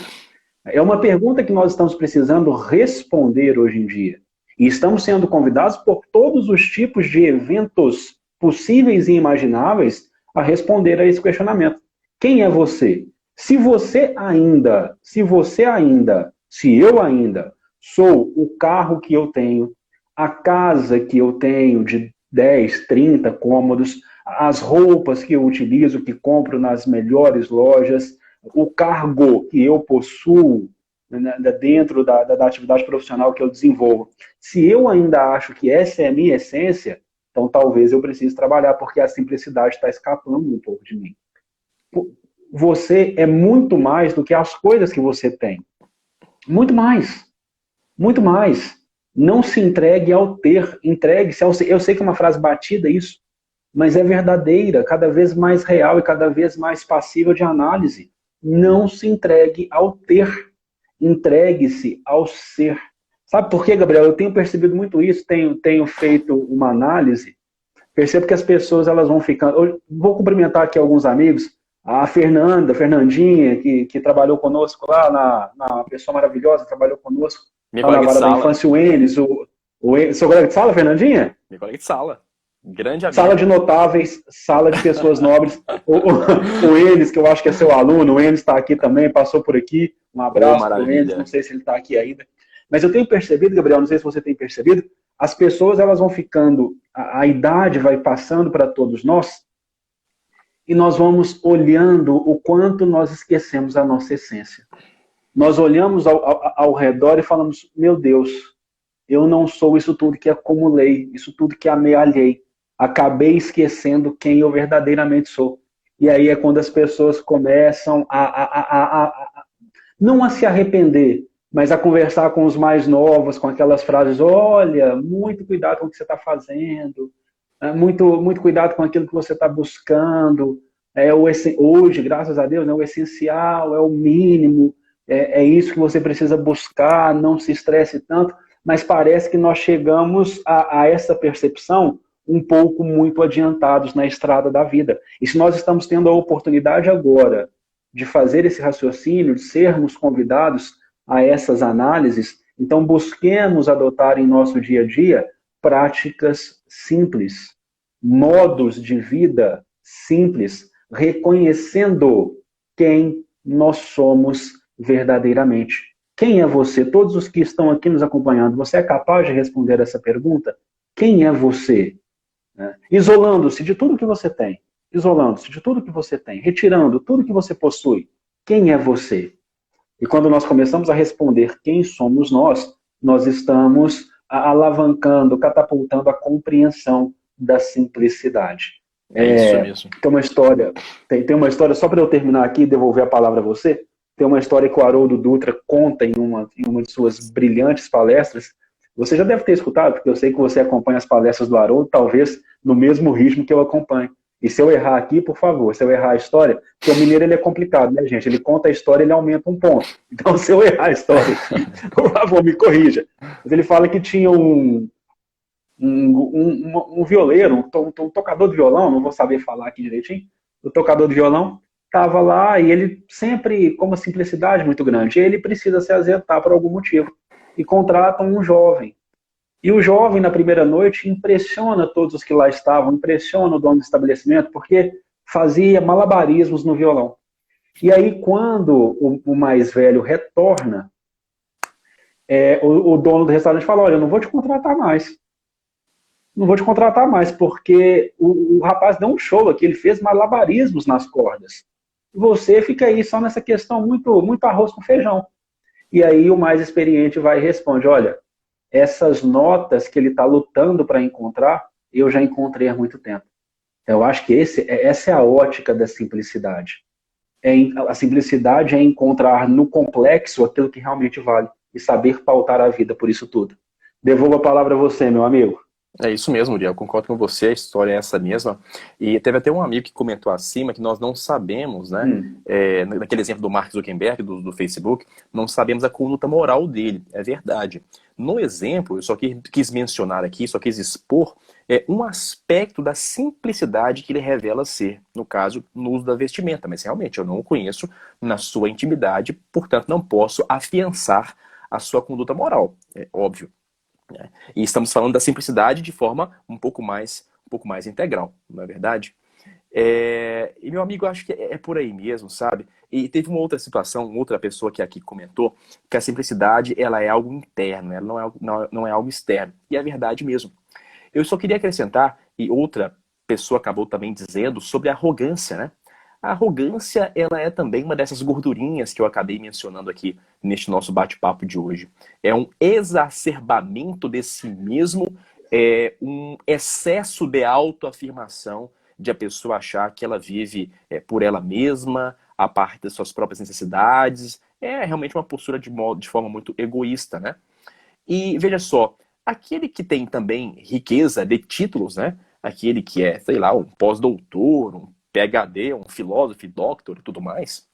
É uma pergunta que nós estamos precisando responder hoje em dia. E estamos sendo convidados por todos os tipos de eventos possíveis e imagináveis a responder a esse questionamento. Quem é você? Se eu ainda sou o carro que eu tenho, a casa que eu tenho de 10, 30 cômodos, as roupas que eu utilizo, que compro nas melhores lojas, o cargo que eu possuo dentro da atividade profissional que eu desenvolvo. Se eu ainda acho que essa é a minha essência, então talvez eu precise trabalhar, porque a simplicidade está escapando um pouco de mim. Você é muito mais do que as coisas que você tem. Muito mais. Muito mais. Não se entregue ao ter, entregue-se ao ser. Eu sei que é uma frase batida isso, mas é verdadeira, cada vez mais real e cada vez mais passível de análise. Não se entregue ao ter, entregue-se ao ser. Sabe por quê, Gabriel? Eu tenho percebido muito isso, tenho feito uma análise, percebo que as pessoas elas vão ficando... Eu vou cumprimentar aqui alguns amigos, a Fernandinha, que trabalhou conosco lá, na pessoa maravilhosa, trabalhou conosco Minha lá na colega de Vara da sala. Infância, o Enes, seu colega de sala, Fernandinha? Minha colega de sala. Grande amigo. Sala de notáveis, sala de pessoas nobres. O Enes, que eu acho que é seu aluno, o Enes está aqui também, passou por aqui. Um abraço para o Enes, não sei se ele está aqui ainda. Mas eu tenho percebido, Gabriel, não sei se você tem percebido, as pessoas elas vão ficando, a idade vai passando para todos nós, e nós vamos olhando o quanto nós esquecemos a nossa essência. Nós olhamos ao redor e falamos, meu Deus, eu não sou isso tudo que acumulei, isso tudo que amealhei. Acabei esquecendo quem eu verdadeiramente sou. E aí é quando as pessoas começam não a se arrepender, mas a conversar com os mais novos, com aquelas frases, olha, muito cuidado com o que você está fazendo, muito cuidado com aquilo que você está buscando. Hoje, graças a Deus, o essencial, é o mínimo, é isso que você precisa buscar, não se estresse tanto, mas parece que nós chegamos a essa percepção um pouco muito adiantados na estrada da vida. E se nós estamos tendo a oportunidade agora de fazer esse raciocínio, de sermos convidados a essas análises, então busquemos adotar em nosso dia a dia práticas simples, modos de vida simples, reconhecendo quem nós somos verdadeiramente. Quem é você? Todos os que estão aqui nos acompanhando, você é capaz de responder essa pergunta? Quem é você? Isolando-se de tudo que você tem, retirando tudo que você possui. Quem é você? E quando nós começamos a responder quem somos nós estamos alavancando, catapultando a compreensão da simplicidade. Isso mesmo. Tem uma história, só para eu terminar aqui e devolver a palavra a você, tem uma história que o Haroldo Dutra conta em uma de suas brilhantes palestras. Você já deve ter escutado, porque eu sei que você acompanha as palestras do Haroldo, talvez no mesmo ritmo que eu acompanho. E se eu errar aqui, por favor, se eu errar a história, porque o mineiro ele é complicado, né, gente? Ele conta a história, ele aumenta um ponto. Então, se eu errar a história aqui, por favor, me corrija. Mas ele fala que tinha um violeiro, um tocador de violão, não vou saber falar aqui direitinho, o tocador de violão estava lá e ele sempre, com uma simplicidade muito grande, ele precisa se acertar por algum motivo. E contratam um jovem. E o jovem, na primeira noite, impressiona todos os que lá estavam, impressiona o dono do estabelecimento, porque fazia malabarismos no violão. E aí, quando o mais velho retorna, o dono do restaurante fala, olha, eu não vou te contratar mais. Não vou te contratar mais, porque o rapaz deu um show aqui, ele fez malabarismos nas cordas. Você fica aí só nessa questão muito, muito arroz com feijão. E aí o mais experiente vai e responde, olha, essas notas que ele está lutando para encontrar, eu já encontrei há muito tempo. Então, eu acho que essa é a ótica da simplicidade. A simplicidade é encontrar no complexo aquilo que realmente vale e saber pautar a vida por isso tudo. Devolvo a palavra a você, meu amigo. É isso mesmo, Uriel. Eu concordo com você, a história é essa mesma. E teve até um amigo que comentou acima que nós não sabemos, né? Hum. Naquele exemplo do Mark Zuckerberg, do Facebook, não sabemos a conduta moral dele. É verdade. No exemplo, eu só quis mencionar aqui, só quis expor um aspecto da simplicidade que ele revela ser, no caso, no uso da vestimenta. Mas realmente eu não o conheço na sua intimidade, portanto não posso afiançar a sua conduta moral. É óbvio, né? E estamos falando da simplicidade de forma um pouco mais integral, não é verdade? E meu amigo, acho que é por aí mesmo, sabe? E teve uma outra situação, outra pessoa que aqui comentou que a simplicidade ela é algo interno, ela não é algo externo. E é verdade mesmo. Eu só queria acrescentar, e outra pessoa acabou também dizendo, sobre a arrogância, né? A arrogância, ela é também uma dessas gordurinhas que eu acabei mencionando aqui neste nosso bate-papo de hoje. É um exacerbamento de si mesmo, um excesso de autoafirmação, de a pessoa achar que ela vive por ela mesma, a parte das suas próprias necessidades. É realmente uma postura de forma muito egoísta, né? E veja só, aquele que tem também riqueza de títulos, né? Aquele que é, sei lá, um pós-doutor, um PhD, um filósofo, doctor e tudo mais,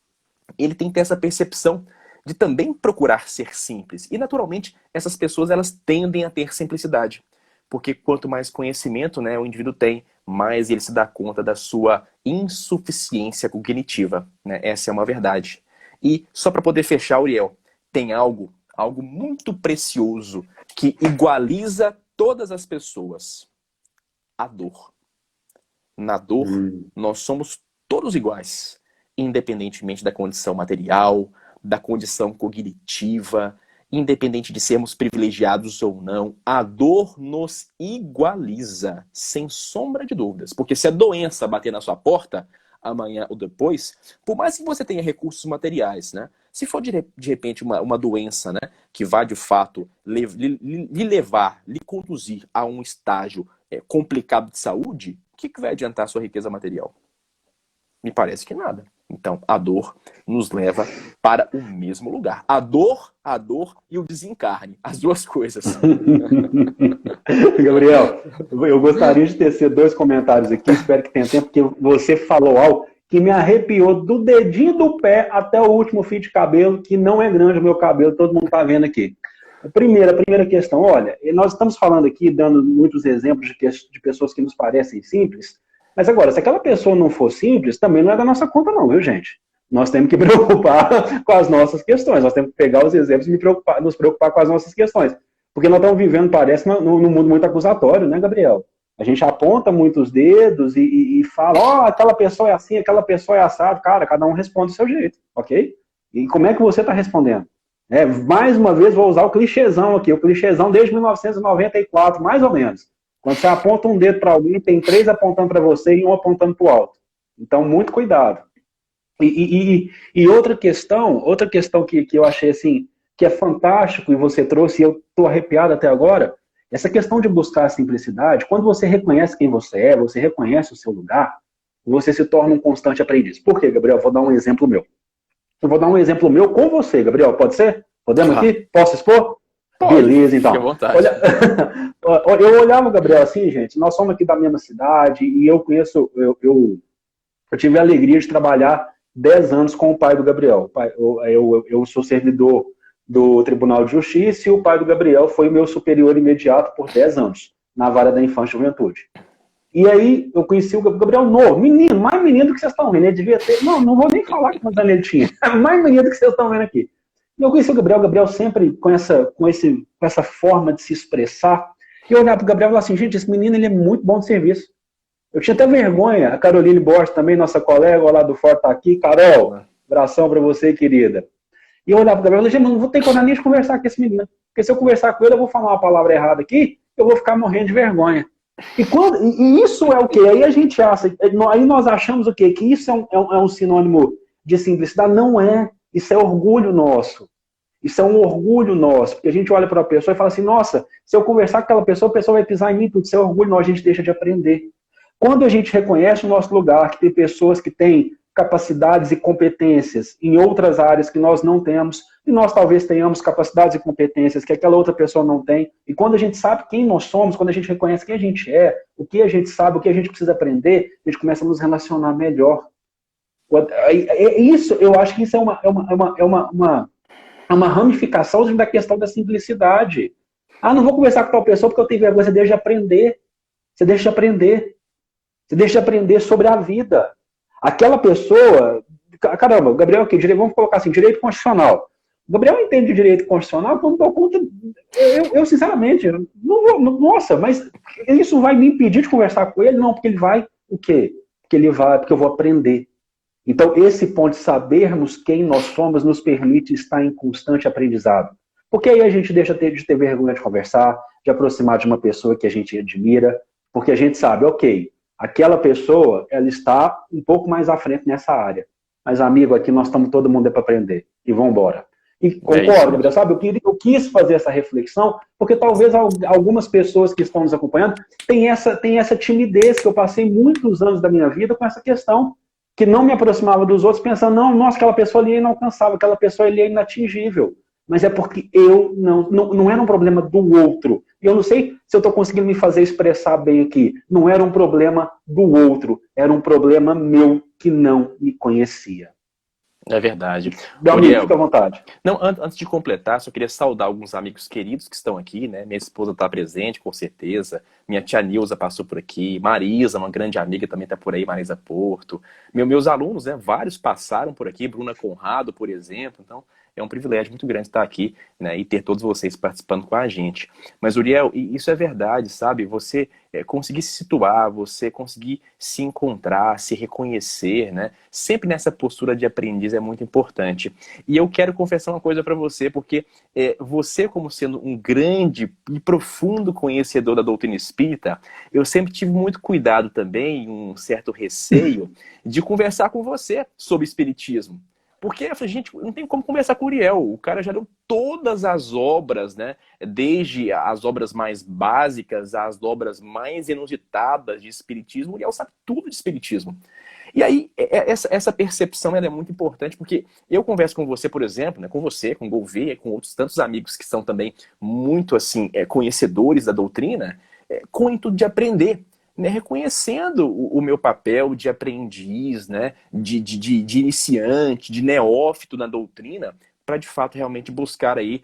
ele tem que ter essa percepção de também procurar ser simples. E, naturalmente, essas pessoas elas tendem a ter simplicidade. Porque quanto mais conhecimento, né, o indivíduo tem, mais ele se dá conta da sua insuficiência cognitiva, né? Essa é uma verdade. E, só para poder fechar, Uriel, tem algo muito precioso que igualiza todas as pessoas: a dor. Na dor, Hum. nós somos todos iguais, independentemente da condição material, da condição cognitiva, independente de sermos privilegiados ou não. A dor nos igualiza, sem sombra de dúvidas. Porque se a doença bater na sua porta, amanhã ou depois, por mais que você tenha recursos materiais, né? Se for de repente uma doença, né, que vai de fato lhe levar, lhe conduzir a um estágio complicado de saúde, o que vai adiantar a sua riqueza material? Me parece que nada. Então, a dor nos leva para o mesmo lugar. A dor e o desencarne. As duas coisas. Gabriel, eu gostaria de tecer dois comentários aqui, espero que tenha tempo, porque você falou algo que me arrepiou do dedinho do pé até o último fio de cabelo, que não é grande o meu cabelo, todo mundo está vendo aqui. A primeira questão, olha, nós estamos falando aqui, dando muitos exemplos de pessoas que nos parecem simples, mas agora, se aquela pessoa não for simples, também não é da nossa conta não, viu, gente? Nós temos que preocupar com as nossas questões, nós temos que pegar os exemplos e nos preocupar com as nossas questões. Porque nós estamos vivendo, parece, num mundo muito acusatório, né, Gabriel? A gente aponta muitos dedos e fala, ó, aquela pessoa é assim, aquela pessoa é assado. Cara, cada um responde do seu jeito, ok? E como é que você está respondendo? Mais uma vez, vou usar o clichêzão aqui, o clichêzão desde 1994, mais ou menos. Quando você aponta um dedo para alguém, tem três apontando para você e um apontando para o alto. Então, muito cuidado. E outra questão que eu achei assim, que é fantástico e você trouxe, e eu estou arrepiado até agora, essa questão de buscar a simplicidade, quando você reconhece quem você é, você reconhece o seu lugar, você se torna um constante aprendiz. Por quê, Gabriel? Vou dar um exemplo meu. Eu vou dar um exemplo meu com você, Gabriel, pode ser? Podemos aqui? Posso expor? Pode, beleza, então. fique à vontade. Eu olhava, Gabriel, assim, gente, nós somos aqui da mesma cidade e eu conheço, eu tive a alegria de trabalhar 10 anos com o pai do Gabriel. Eu sou servidor do Tribunal de Justiça e o pai do Gabriel foi o meu superior imediato por 10 anos, na vara da infância e juventude. E aí eu conheci o Gabriel novo, menino, mais menino do que vocês estão vendo. Ele devia ter, não vou nem falar quantos anos ele tinha, mais menino do que vocês estão vendo aqui. E eu conheci o Gabriel sempre com essa forma de se expressar. E eu olhava para o Gabriel e falava assim, gente, esse menino ele é muito bom de serviço. Eu tinha até vergonha, a Caroline Borges também, nossa colega lá do Ford, está aqui. Carol, abração para você, querida. E eu olhava para o Gabriel e falei, não vou ter coragem nem de conversar com esse menino. Porque se eu conversar com ele, eu vou falar uma palavra errada aqui, eu vou ficar morrendo de vergonha. E isso é o quê? Aí a gente acha, aí nós achamos o quê? Que isso é um sinônimo de simplicidade? Não é. Isso é orgulho nosso. Isso é um orgulho nosso. Porque a gente olha para a pessoa e fala assim, nossa, se eu conversar com aquela pessoa, a pessoa vai pisar em mim, tudo. Isso é orgulho nosso, a gente deixa de aprender. Quando a gente reconhece o nosso lugar, que tem pessoas que têm capacidades e competências em outras áreas que nós não temos, e nós talvez tenhamos capacidades e competências que aquela outra pessoa não tem. E quando a gente sabe quem nós somos, quando a gente reconhece quem a gente é, o que a gente sabe, o que a gente precisa aprender, a gente começa a nos relacionar melhor. Isso, eu acho que isso é uma ramificação da questão da simplicidade. Ah, não vou conversar com tal pessoa porque eu tenho vergonha. Você deixa de aprender. Você deixa de aprender. Você deixa de aprender sobre a vida. Aquela pessoa... Caramba, o Gabriel aqui, vamos colocar assim, direito constitucional. O Gabriel entende de direito constitucional, quando dou conta... Eu sinceramente, nossa, mas isso vai me impedir de conversar com ele? Não, porque ele vai... O quê? Porque eu vou aprender. Então, esse ponto de sabermos quem nós somos nos permite estar em constante aprendizado. Porque aí a gente deixa de ter vergonha de conversar, de aproximar de uma pessoa que a gente admira, porque a gente sabe, ok, aquela pessoa, ela está um pouco mais à frente nessa área. Mas, amigo, aqui nós estamos todo mundo para aprender. E vamos embora. E concordo, Gabriel, sabe? Eu quis fazer essa reflexão, porque talvez algumas pessoas que estão nos acompanhando tenham essa timidez, que eu passei muitos anos da minha vida com essa questão, que não me aproximava dos outros, pensando, não, nossa, aquela pessoa ali é inalcançável, aquela pessoa ali é inatingível. Mas é porque eu não era um problema do outro. E eu não sei se eu estou conseguindo me fazer expressar bem aqui. Não era um problema do outro, era um problema meu que não me conhecia. É verdade. Meu amigo, fica à vontade. Não, antes de completar, só queria saudar alguns amigos queridos que estão aqui, né? Minha esposa está presente, com certeza. Minha tia Nilza passou por aqui. Marisa, uma grande amiga, também está por aí, Marisa Porto. Meus alunos, né? Vários passaram por aqui. Bruna Conrado, por exemplo. Então, é um privilégio muito grande estar aqui, né, e ter todos vocês participando com a gente. Mas, Uriel, isso é verdade, sabe? Você conseguir se situar, você conseguir se encontrar, se reconhecer, né? Sempre nessa postura de aprendiz é muito importante. E eu quero confessar uma coisa para você, porque você, como sendo um grande e profundo conhecedor da doutrina espírita, eu sempre tive muito cuidado também, um certo receio, de conversar com você sobre espiritismo. Porque a gente não tem como conversar com o Uriel. O cara já deu todas as obras, né? Desde as obras mais básicas às obras mais inusitadas de espiritismo. O Uriel sabe tudo de espiritismo. E aí, essa percepção ela é muito importante, porque eu converso com você, por exemplo, né, com você, com o Gouveia, com outros tantos amigos que são também muito assim, conhecedores da doutrina, com o intuito de aprender. Né, reconhecendo o meu papel de aprendiz, né, de iniciante, de neófito na doutrina, para de fato realmente buscar aí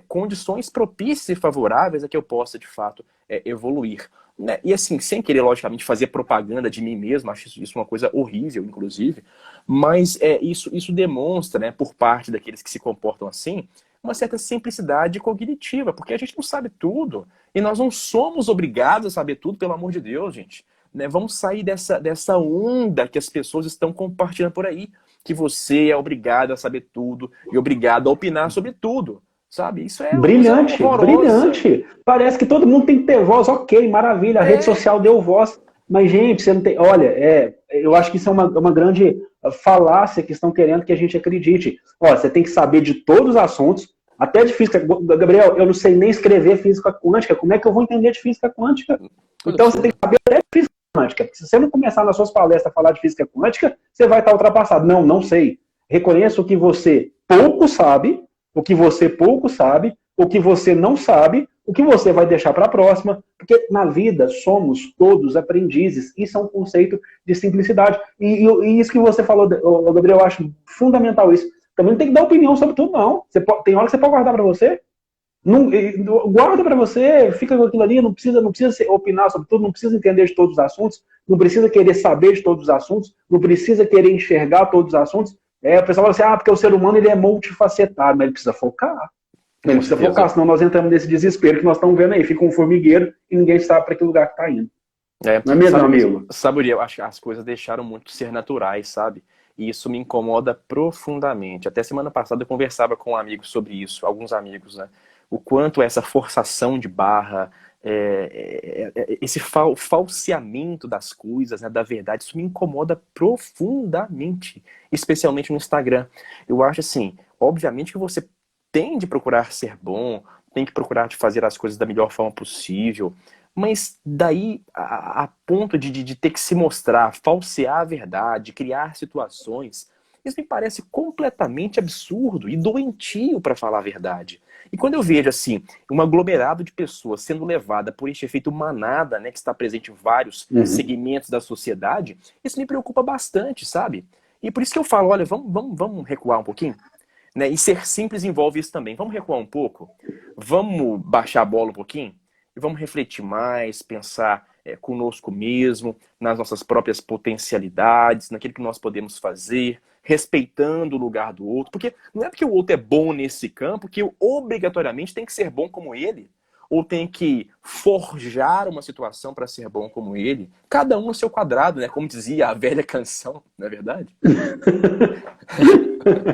condições propícias e favoráveis a que eu possa de fato evoluir. Né? E assim, sem querer logicamente fazer propaganda de mim mesmo, acho isso uma coisa horrível, inclusive, mas isso demonstra, né, por parte daqueles que se comportam assim, uma certa simplicidade cognitiva, porque a gente não sabe tudo, e nós não somos obrigados a saber tudo, pelo amor de Deus, gente. Né? Vamos sair dessa onda que as pessoas estão compartilhando por aí, que você é obrigado a saber tudo e obrigado a opinar sobre tudo, sabe? Isso é brilhante, brilhante. Parece que todo mundo tem que ter voz, ok, maravilha, a rede social deu voz, mas gente, você não tem... Olha, eu acho que isso é uma grande falácia que estão querendo que a gente acredite. Ó, você tem que saber de todos os assuntos, até de física. Gabriel, eu não sei nem escrever física quântica, como é que eu vou entender de física quântica? Então você tem que saber até de física quântica. Se você não começar nas suas palestras a falar de física quântica, você vai estar ultrapassado. Não sei. Reconheça o que você pouco sabe, o que você pouco sabe, o que você não sabe, o que você vai deixar para a próxima, porque na vida somos todos aprendizes. Isso é um conceito de simplicidade. E isso que você falou, Gabriel, eu acho fundamental isso. Também não tem que dar opinião sobre tudo, não. Tem hora que você pode guardar para você. Não, guarda para você, fica com aquilo ali, não precisa opinar sobre tudo, não precisa entender de todos os assuntos, não precisa querer saber de todos os assuntos, não precisa querer enxergar todos os assuntos. O pessoal fala assim, porque o ser humano ele é multifacetado, mas ele precisa focar. Ele precisa focar, senão nós entramos nesse desespero que nós estamos vendo aí. Fica um formigueiro e ninguém sabe para que lugar que está indo. Não é mesmo, amigo? Sabe, eu acho que as coisas deixaram muito de ser naturais, sabe? E isso me incomoda profundamente. Até semana passada eu conversava com amigos sobre isso, alguns amigos, né? O quanto essa forçação de barra, esse falseamento das coisas, né, da verdade, isso me incomoda profundamente, especialmente no Instagram. Eu acho assim, obviamente que você tem de procurar ser bom, tem que procurar de fazer as coisas da melhor forma possível, mas daí a ponto de ter que se mostrar, falsear a verdade, criar situações Isso me parece completamente absurdo e doentio, para falar a verdade. E quando eu vejo, assim, um aglomerado de pessoas sendo levada por este efeito manada, né, que está presente em vários segmentos da sociedade, isso me preocupa bastante, sabe? E por isso que eu falo, olha, vamos recuar um pouquinho? Né? E ser simples envolve isso também. Vamos recuar um pouco? Vamos baixar a bola um pouquinho? E vamos refletir mais, pensar conosco mesmo, nas nossas próprias potencialidades, naquilo que nós podemos fazer, respeitando o lugar do outro. Porque não é porque o outro é bom nesse campo que eu obrigatoriamente tem que ser bom como ele, ou tem que forjar uma situação para ser bom como ele. Cada um no seu quadrado, né? Como dizia a velha canção, não é verdade?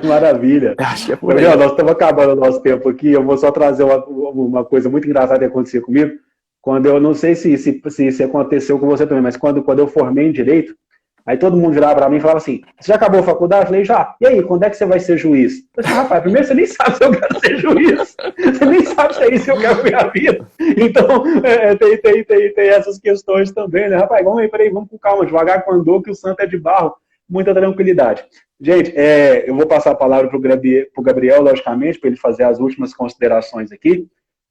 Maravilha. Acho que é por aí. Gabriel, nós estamos acabando o nosso tempo aqui. Eu vou só trazer uma coisa muito engraçada que aconteceu comigo. Quando eu não sei se aconteceu com você também, mas quando eu formei em Direito, aí todo mundo virava para mim e falava assim: você já acabou a faculdade? Eu falei, já. E aí, quando é que você vai ser juiz? Eu falei, rapaz, primeiro você nem sabe se eu quero ser juiz. Você nem sabe se é isso que eu quero minha vida. Então, tem essas questões também, né? Rapaz, vamos aí, peraí, vamos com calma, devagar com andor, que o santo é de barro. Muita tranquilidade. Gente, eu vou passar a palavra para o Gabriel, logicamente, para ele fazer as últimas considerações aqui.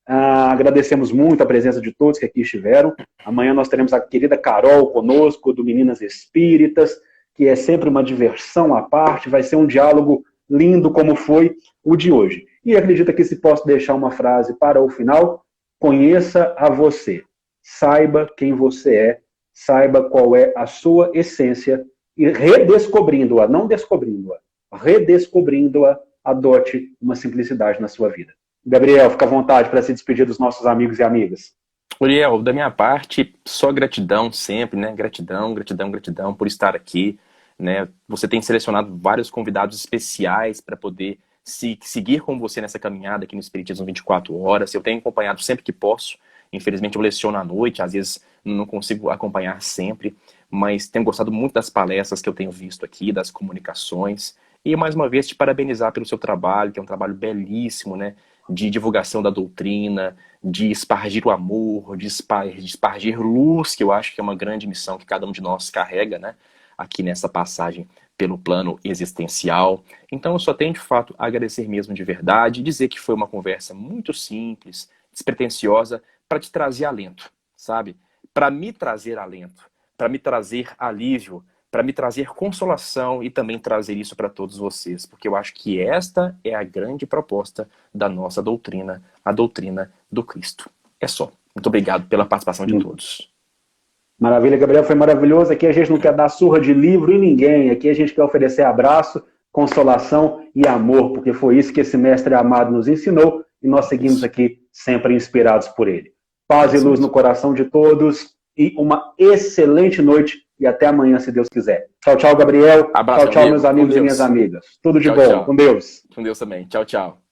Agradecemos muito a presença de todos que aqui estiveram. Amanhã nós teremos a querida Carol conosco, do Meninas Espíritas, que é sempre uma diversão à parte, vai ser um diálogo lindo como foi o de hoje. E acredito que se posso deixar uma frase para o final: conheça a você, saiba quem você é, saiba qual é a sua essência e redescobrindo-a, não descobrindo-a, redescobrindo-a, adote uma simplicidade na sua vida. Gabriel, fica à vontade para se despedir dos nossos amigos e amigas. Uriel, da minha parte, só gratidão sempre, né? Gratidão por estar aqui, né? Você tem selecionado vários convidados especiais para poder seguir com você nessa caminhada aqui no Espiritismo 24 Horas. Eu tenho acompanhado sempre que posso. Infelizmente eu leciono à noite, às vezes não consigo acompanhar sempre, mas tenho gostado muito das palestras que eu tenho visto aqui, das comunicações. E mais uma vez te parabenizar pelo seu trabalho, que é um trabalho belíssimo, né? De divulgação da doutrina, de espargir o amor, de espargir luz, que eu acho que é uma grande missão que cada um de nós carrega, né? Aqui nessa passagem pelo plano existencial. Então eu só tenho de fato a agradecer mesmo de verdade, dizer que foi uma conversa muito simples, despretensiosa, para te trazer alento, sabe? Para me trazer alento, para me trazer alívio, para me trazer consolação e também trazer isso para todos vocês, porque eu acho que esta é a grande proposta da nossa doutrina, a doutrina do Cristo. É só. Muito obrigado pela participação de todos. Maravilha, Gabriel, foi maravilhoso. Aqui a gente não quer dar surra de livro em ninguém, aqui a gente quer oferecer abraço, consolação e amor, porque foi isso que esse mestre amado nos ensinou e nós seguimos aqui sempre inspirados por ele. Paz e luz no coração de todos e uma excelente noite. E até amanhã, se Deus quiser. Tchau, tchau, Gabriel. Abraço, tchau, meus amigos e minhas amigas. Tudo de bom. Tchau. Com Deus. Com Deus também. Tchau, tchau.